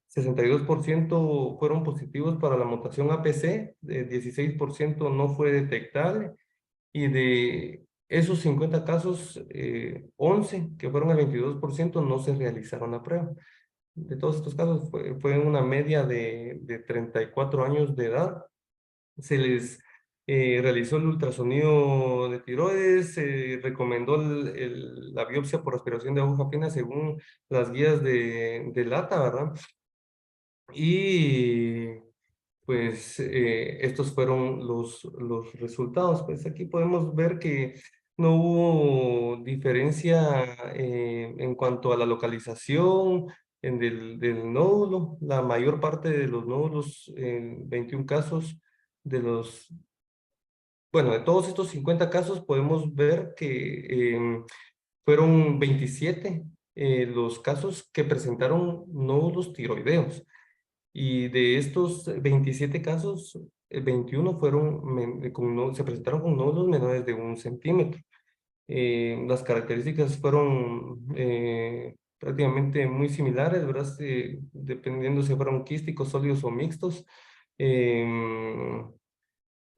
62% fueron positivos para la mutación APC, 16% no fue detectable, y de esos 50 casos, 11, que fueron el 22%, no se realizaron la prueba. De todos estos casos fue una media de 34 años de edad. Se les realizó el ultrasonido de tiroides, se recomendó la biopsia por aspiración de aguja fina según las guías de LATA, ¿verdad? Y pues estos fueron los resultados. Pues aquí podemos ver que no hubo diferencia en cuanto a la localización del nódulo. La mayor parte de los nódulos, en 21 casos, de todos estos 50 casos, podemos ver que fueron 27 los casos que presentaron nódulos tiroideos. Y de estos 27 casos, 21 se presentaron con nódulos menores de 1 centímetro. Las características fueron prácticamente muy similares, ¿verdad? Dependiendo si fueron quísticos, sólidos o mixtos.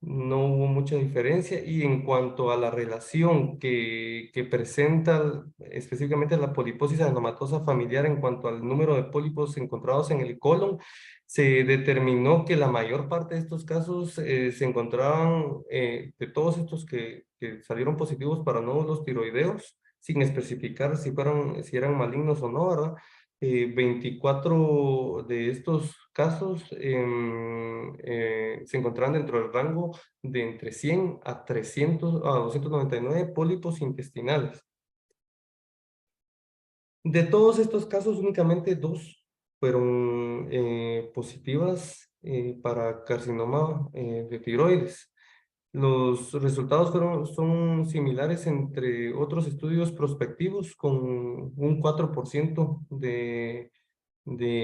No hubo mucha diferencia. Y en cuanto a la relación que presenta específicamente la poliposis adenomatosa familiar en cuanto al número de pólipos encontrados en el colon, se determinó que la mayor parte de estos casos se encontraban, de todos estos que salieron positivos para nódulos tiroideos, sin especificar si eran malignos o no, ¿verdad? 24 de estos casos se encontraban dentro del rango de entre 100 a 299 pólipos intestinales. De todos estos casos, únicamente 2 fueron positivas para carcinoma de tiroides. Los resultados son similares entre otros estudios prospectivos con un 4% de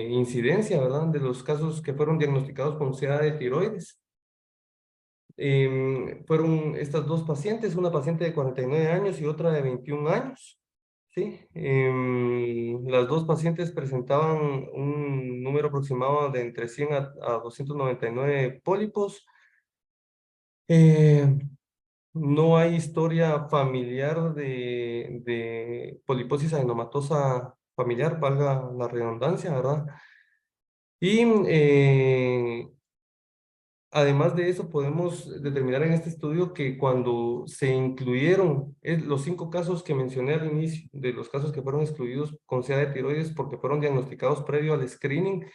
incidencia, ¿verdad? De los casos que fueron diagnosticados con CA de tiroides. Fueron estas 2 pacientes, una paciente de 49 años y otra de 21 años. ¿Sí? Las 2 pacientes presentaban un número aproximado de entre 100 a 299 pólipos. No hay historia familiar de poliposis adenomatosa familiar, valga la redundancia, ¿verdad? Y además de eso, podemos determinar en este estudio que cuando se incluyeron los 5 casos que mencioné al inicio, de los casos que fueron excluidos con CA de tiroides porque fueron diagnosticados previo al screening,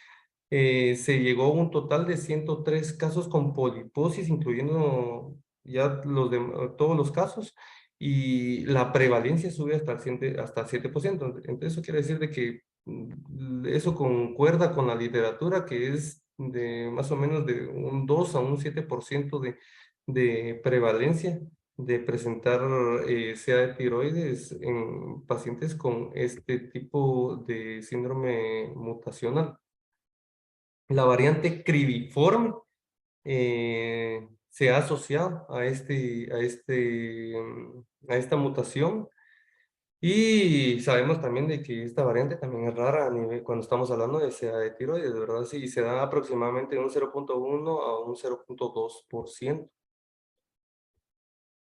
se llegó a un total de 103 casos con poliposis, incluyendo ya todos los casos, y la prevalencia sube hasta 7%. Entonces eso quiere decir de que eso concuerda con la literatura, que es de más o menos de un 2 a un 7% de prevalencia de presentar CA de tiroides en pacientes con este tipo de síndrome mutacional. La variante cribiforme se ha asociado a esta mutación, y sabemos también de que esta variante también es rara cuando estamos hablando de CA de tiroides, ¿verdad? Sí, se da aproximadamente un 0.1 a un 0.2%.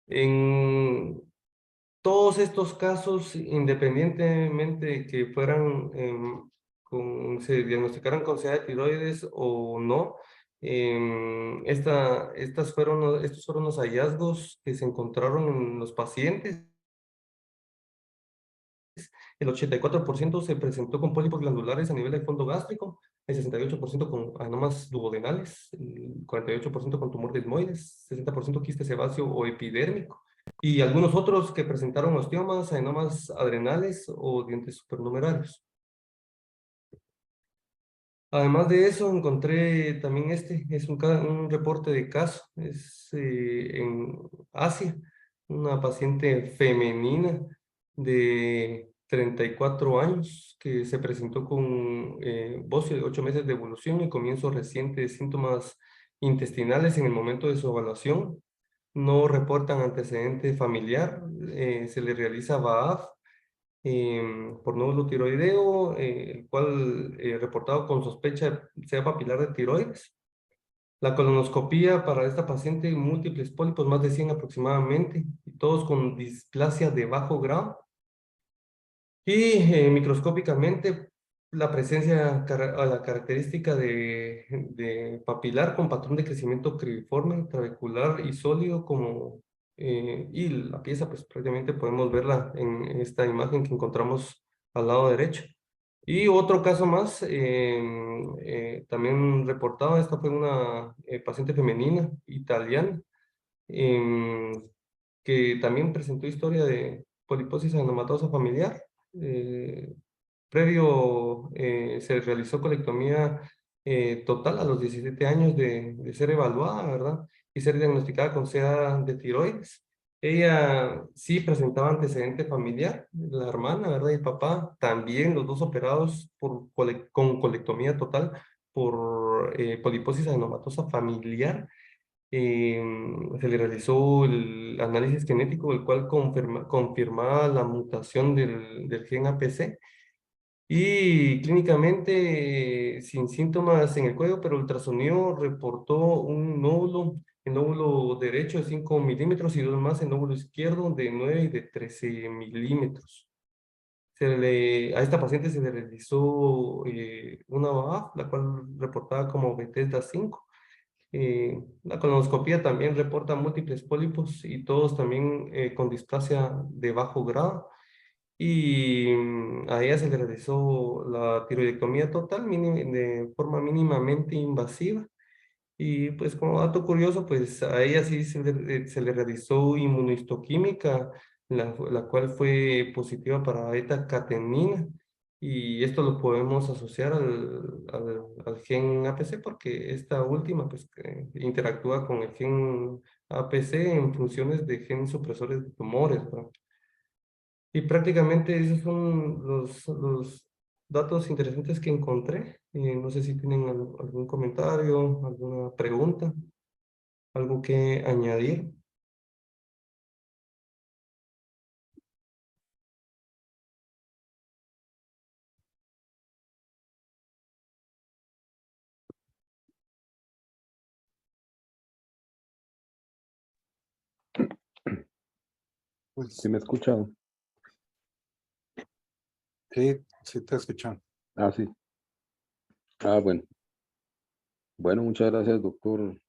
En todos estos casos, independientemente de que se diagnosticaran con CA de tiroides o no, estos fueron los hallazgos que se encontraron en los pacientes. el 84% se presentó con pólipos glandulares a nivel del fondo gástrico, el 68% con adenomas duodenales, el 48% con tumor de etmoides, 60% quiste sebáceo o epidérmico, y algunos otros que presentaron osteomas, adenomas adrenales o dientes supernumerarios. Además de eso, encontré también es un reporte de caso, es en Asia, una paciente femenina de 34 años que se presentó con bocio de 8 meses de evolución y comienzo reciente de síntomas intestinales en el momento de su evaluación. No reportan antecedente familiar, se le realiza VAAF por nódulo tiroideo, el cual reportado con sospecha sea papilar de tiroides. La colonoscopía para esta paciente, múltiples pólipos, más de 100 aproximadamente, y todos con displasia de bajo grado. Y microscópicamente, la presencia, la característica de papilar con patrón de crecimiento cribriforme, trabecular y sólido, como, y la pieza, pues prácticamente podemos verla en esta imagen que encontramos al lado derecho. Y otro caso más, también reportado, esta fue una paciente femenina italiana, que también presentó historia de poliposis adenomatosa familiar. Previo se realizó colectomía total a los 17 años de ser evaluada, ¿verdad? Y ser diagnosticada con SEA de tiroides. Ella sí presentaba antecedente familiar, la hermana, ¿verdad? Y el papá, también los dos operados con colectomía total por poliposis adenomatosa familiar. Se le realizó el análisis genético, el cual confirmaba la mutación del gen APC. Y clínicamente sin síntomas en el cuello, pero el ultrasonido reportó un nódulo, el nódulo derecho de 5 milímetros y dos más, el nódulo izquierdo de 9 y de 13 milímetros. A esta paciente se le realizó una VAF, la cual reportaba como Bethesda 5. La colonoscopía también reporta múltiples pólipos y todos también con displasia de bajo grado. Y a ella se le realizó la tiroidectomía total de forma mínimamente invasiva. Y pues como dato curioso, pues a ella sí se le realizó inmunohistoquímica, la cual fue positiva para beta-catenina. Y esto lo podemos asociar al gen APC porque esta última pues interactúa con el gen APC en funciones de genes supresores de tumores, ¿verdad? Y prácticamente esos son los datos interesantes que encontré. No sé si tienen algún comentario, alguna pregunta, algo que añadir. Pues ¿Sí me escuchan? sí, sí te escuchan. Ah, sí. Ah, bueno. Bueno, muchas gracias, doctor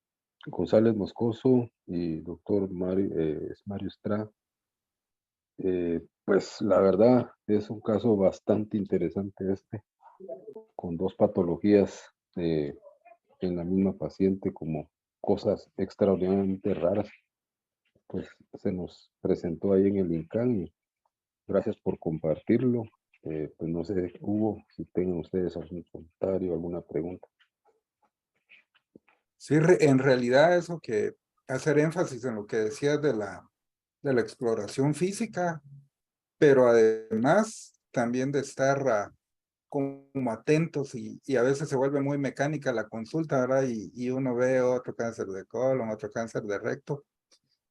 González Moscoso y doctor Mario Estrada. Pues la verdad es un caso bastante interesante con dos patologías en la misma paciente como cosas extraordinariamente raras. Pues se nos presentó ahí en el INCAN y gracias por compartirlo. Pues no sé, Hugo, si tengan ustedes algún comentario, alguna pregunta. Sí, en realidad eso que hacer énfasis en lo que decías de la exploración física, pero además también de estar como atentos y a veces se vuelve muy mecánica la consulta, ¿verdad? Y uno ve otro cáncer de colon, otro cáncer de recto,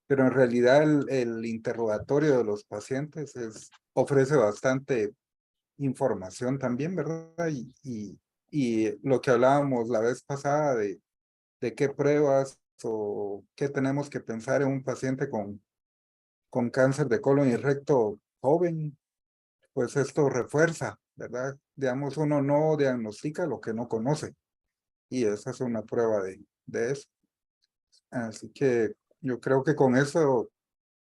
pero en realidad el interrogatorio de los pacientes ofrece bastante información también, ¿verdad? Y lo que hablábamos la vez pasada de qué pruebas o qué tenemos que pensar en un paciente con cáncer de colon y recto joven, pues esto refuerza, ¿verdad? Digamos, uno no diagnostica lo que no conoce y esa es una prueba de eso. Así que yo creo que con eso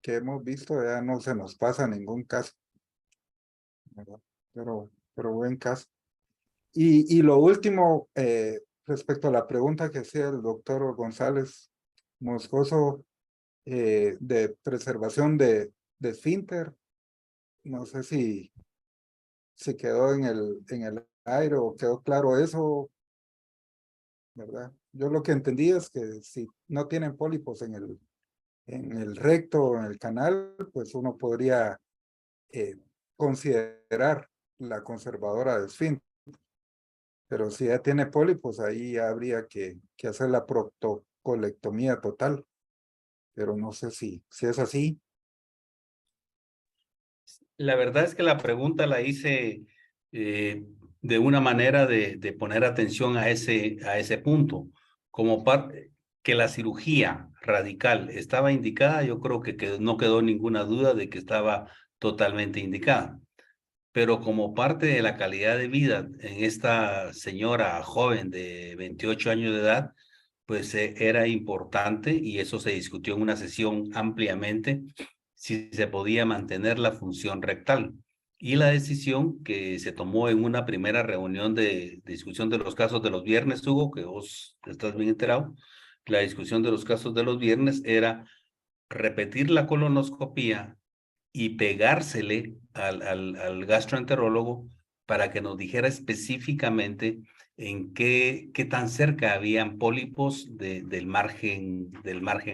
que hemos visto ya no se nos pasa ningún caso. ¿verdad? Pero buen caso. Y lo último, respecto a la pregunta que hacía el doctor González Moscoso, de preservación de esfínter, no sé si quedó en el aire o quedó claro eso, ¿verdad? Yo lo que entendí es que si no tienen pólipos en el recto o en el canal, pues uno podría considerar la conservadora de esfínter. Pero si ya tiene pólipos, ahí habría que hacer la proctocolectomía total. Pero no sé si es así. La verdad es que la pregunta la hice de una manera de poner atención a ese punto. Como parte que la cirugía radical estaba indicada, yo creo que no quedó ninguna duda de que estaba totalmente indicada. Pero como parte de la calidad de vida en esta señora joven de 28 años de edad, pues era importante y eso se discutió en una sesión ampliamente si se podía mantener la función rectal. Y la decisión que se tomó en una primera reunión de discusión de los casos de los viernes, Hugo, que vos estás bien enterado, la discusión de los casos de los viernes era repetir la colonoscopía y pegársele al gastroenterólogo para que nos dijera específicamente en qué tan cerca habían pólipos del margen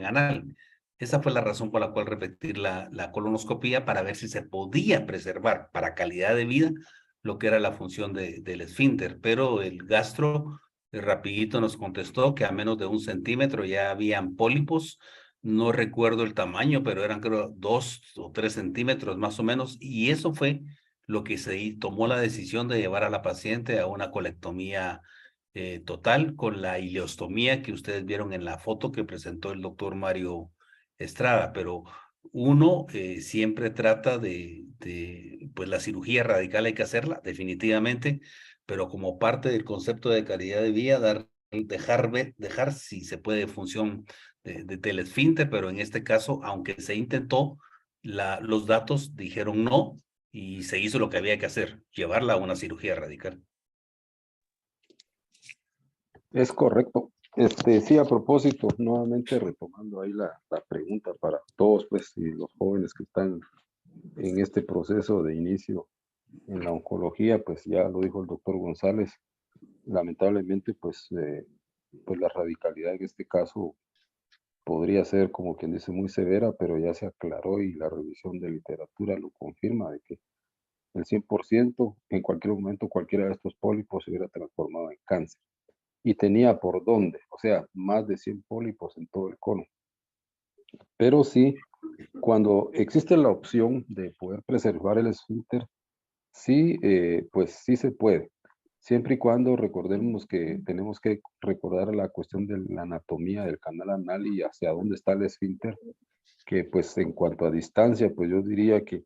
anal. Esa fue la razón por la cual repetir la colonoscopía para ver si se podía preservar para calidad de vida lo que era la función del esfínter. Pero el gastro rapidito nos contestó que a menos de 1 centímetro ya habían pólipos. No recuerdo el tamaño, pero eran creo 2 o 3 centímetros más o menos. Y eso fue lo que tomó la decisión de llevar a la paciente a una colectomía total con la ileostomía que ustedes vieron en la foto que presentó el doctor Mario Estrada. Pero uno siempre trata pues la cirugía radical hay que hacerla, definitivamente, pero como parte del concepto de calidad de vida, dejar si se puede función del esfínter, pero en este caso, aunque se intentó, los datos dijeron no y se hizo lo que había que hacer, llevarla a una cirugía radical. Es correcto. Sí, a propósito, nuevamente retomando ahí la pregunta para todos, pues, y los jóvenes que están en este proceso de inicio en la oncología, pues ya lo dijo el doctor González, lamentablemente, pues la radicalidad en este caso podría ser, como quien dice, muy severa, pero ya se aclaró y la revisión de literatura lo confirma, de que el 100%, en cualquier momento, cualquiera de estos pólipos se hubiera transformado en cáncer. Y tenía por dónde, o sea, más de 100 pólipos en todo el colon. Pero sí, cuando existe la opción de poder preservar el esfínter, sí, pues sí se puede. Siempre y cuando recordemos que tenemos que recordar la cuestión de la anatomía del canal anal y hacia dónde está el esfínter, que pues en cuanto a distancia, pues yo diría que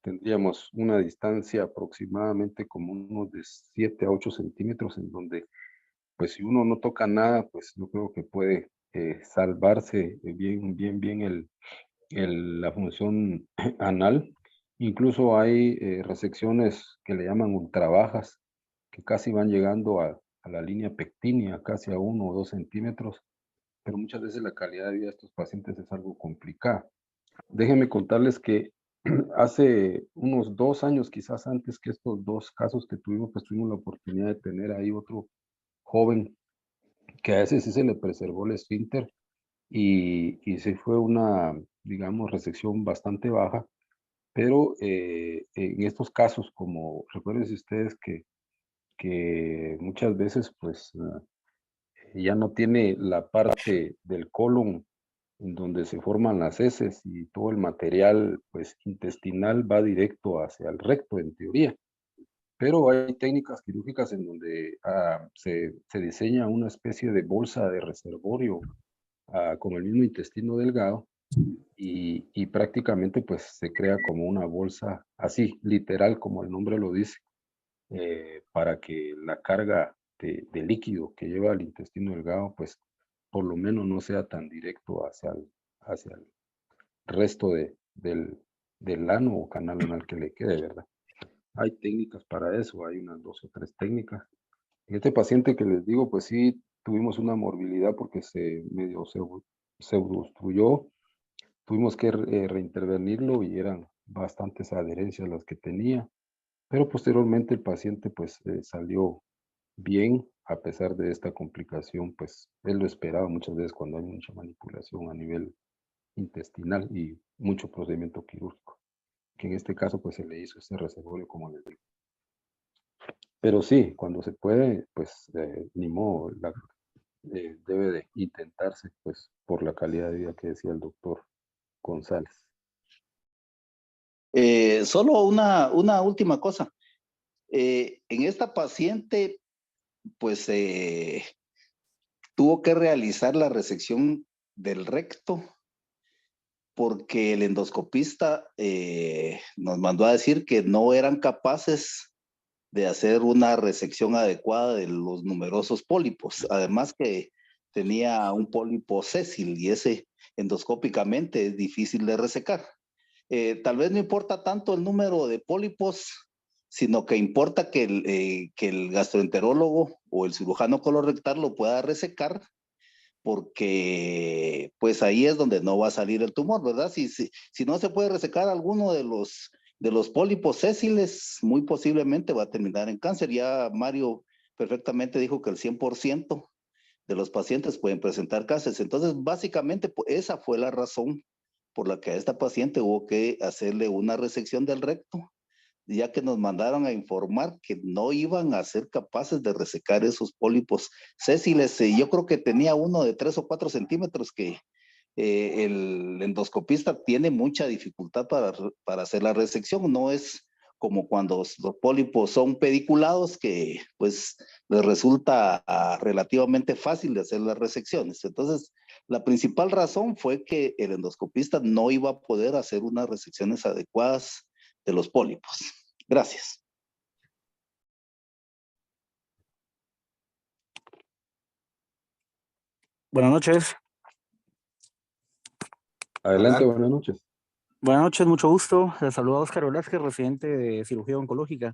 tendríamos una distancia aproximadamente como unos de 7 a 8 centímetros, en donde pues si uno no toca nada, pues yo creo que puede salvarse bien la función anal. Incluso hay resecciones que le llaman ultrabajas, que casi van llegando a la línea pectínea, casi a 1 o 2 centímetros, pero muchas veces la calidad de vida de estos pacientes es algo complicada. Déjenme contarles que hace unos 2 años, quizás antes que estos 2 casos que tuvimos, pues tuvimos la oportunidad de tener ahí otro joven que a ese sí se le preservó el esfínter y sí fue una, digamos, resección bastante baja, pero en estos casos, como recuerden ustedes que muchas veces pues ya no tiene la parte del colon en donde se forman las heces y todo el material pues intestinal va directo hacia el recto en teoría. Pero hay técnicas quirúrgicas en donde se diseña una especie de bolsa de reservorio como el mismo intestino delgado y prácticamente pues se crea como una bolsa así, literal como el nombre lo dice, para que la carga de líquido que lleva el intestino delgado pues por lo menos no sea tan directo hacia el resto del ano o canal anal que le quede, ¿verdad? hay técnicas para eso, hay unas 2 o 3 técnicas. En este paciente que les digo, pues sí, tuvimos una morbilidad porque se medio pseudoobstruyó. Tuvimos que reintervenirlo y eran bastantes adherencias las que tenía. Pero posteriormente el paciente pues salió bien a pesar de esta complicación, pues él lo esperaba muchas veces cuando hay mucha manipulación a nivel intestinal y mucho procedimiento quirúrgico, que en este caso pues se le hizo ese reservorio como les digo. Pero sí, cuando se puede, pues ni modo, debe de intentarse pues por la calidad de vida que decía el doctor González. Solo una última cosa. En esta paciente, pues tuvo que realizar la resección del recto porque el endoscopista nos mandó a decir que no eran capaces de hacer una resección adecuada de los numerosos pólipos. Además que tenía un pólipo sésil y ese endoscópicamente es difícil de resecar. Tal vez no importa tanto el número de pólipos, sino que importa que el gastroenterólogo o el cirujano colorectal lo pueda resecar, porque pues ahí es donde no va a salir el tumor, ¿verdad? Si no se puede resecar alguno de los pólipos sésiles, muy posiblemente va a terminar en cáncer. Ya Mario perfectamente dijo que el 100% de los pacientes pueden presentar cáncer. Entonces, básicamente, esa fue la razón por la que a esta paciente hubo que hacerle una resección del recto, ya que nos mandaron a informar que no iban a ser capaces de resecar esos pólipos sésiles. Yo creo que tenía uno de 3 o 4 centímetros que el endoscopista tiene mucha dificultad para hacer la resección. No es como cuando los pólipos son pediculados, que pues les resulta relativamente fácil de hacer las resecciones. Entonces, la principal razón fue que el endoscopista no iba a poder hacer unas resecciones adecuadas de los pólipos. Gracias. Buenas noches. Adelante, Hola. buenas noches. Buenas noches, mucho gusto. Les saluda Oscar Velázquez, residente de cirugía oncológica.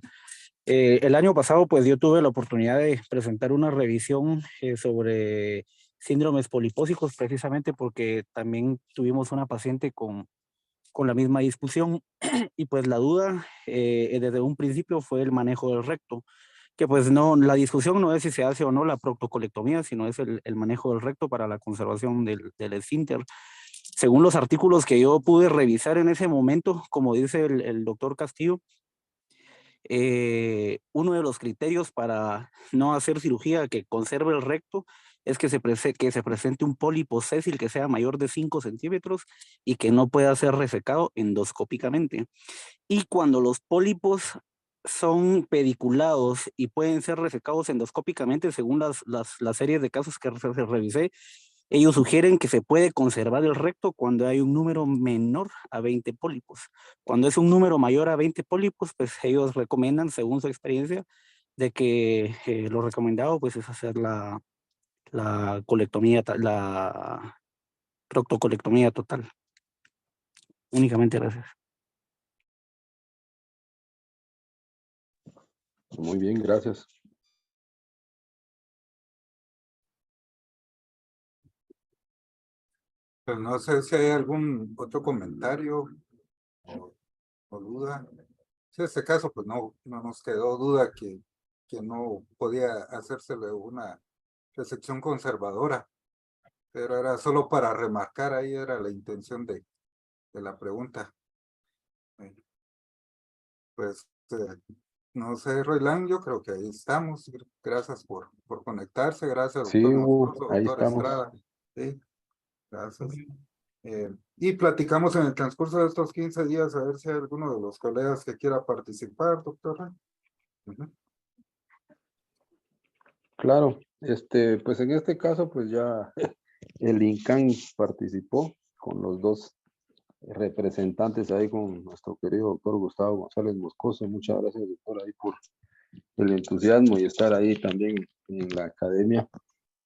El año pasado, pues yo tuve la oportunidad de presentar una revisión sobre síndromes polipósicos, precisamente porque también tuvimos una paciente con la misma discusión y pues la duda desde un principio fue el manejo del recto, que pues no, la discusión no es si se hace o no la proctocolectomía, sino es el manejo del recto para la conservación del esfínter. Según los artículos que yo pude revisar en ese momento, como dice el doctor Castillo, uno de los criterios para no hacer cirugía que conserve el recto es que se presente un pólipo sésil que sea mayor de 5 centímetros y que no pueda ser resecado endoscópicamente. Y cuando los pólipos son pediculados y pueden ser resecados endoscópicamente, según las series de casos que revisé, ellos sugieren que se puede conservar el recto cuando hay un número menor a 20 pólipos. Cuando es un número mayor a 20 pólipos, pues ellos recomiendan, según su experiencia, de que lo recomendado pues es hacer la colectomía, la proctocolectomía total. Únicamente gracias. Muy bien, gracias. Pues no sé si hay algún otro comentario o duda. En este caso, pues no nos quedó duda que no podía hacérsele una resección conservadora, pero era solo para remarcar, ahí era la intención de la pregunta. Pues no sé, Roilán, yo creo que ahí estamos. Gracias por conectarse, gracias, Sí, doctor Hugo, Moscoso, ahí doctor estamos. Estrada. Sí, gracias. Y platicamos en el transcurso de estos 15 días a ver si hay alguno de los colegas que quiera participar, doctora. Claro, pues en este caso, pues ya el INCAN participó con los 2 representantes ahí con nuestro querido doctor Gustavo González Moscoso. Muchas gracias, doctor, ahí por el entusiasmo y estar ahí también en la academia,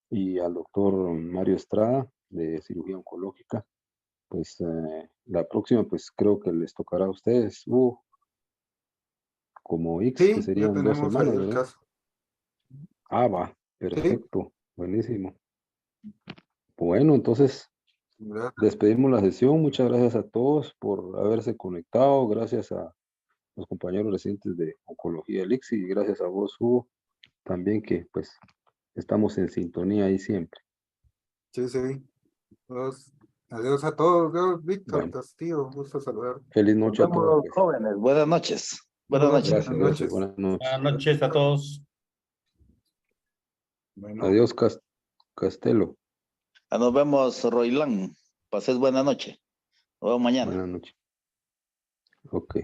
y al doctor Mario Estrada de cirugía oncológica. Pues la próxima, pues creo que les tocará a ustedes. como X, Sí, que ya serían 2 tenemos ahí semanas, el ¿verdad? caso. Ah, va, perfecto, buenísimo. Bueno, entonces ¿Verdad? despedimos la sesión. Muchas gracias a todos por haberse conectado. Gracias a los compañeros residentes de Oncología del ICSI y gracias a vos, Hugo, también que pues estamos en sintonía ahí siempre. Sí, sí. Adiós a todos. Adiós, Víctor Bueno, Castillo. Gusto saludar. feliz Nos noche a vemos, todos. Pues. jóvenes. Buenas noches. Buenas Buenas noches. Gracias, noches. buenas noches. Buenas noches a todos. Bueno. Adiós, Castelo. Nos vemos, Roilán. Pases buena noche. Nos vemos mañana. Buenas noches. Ok.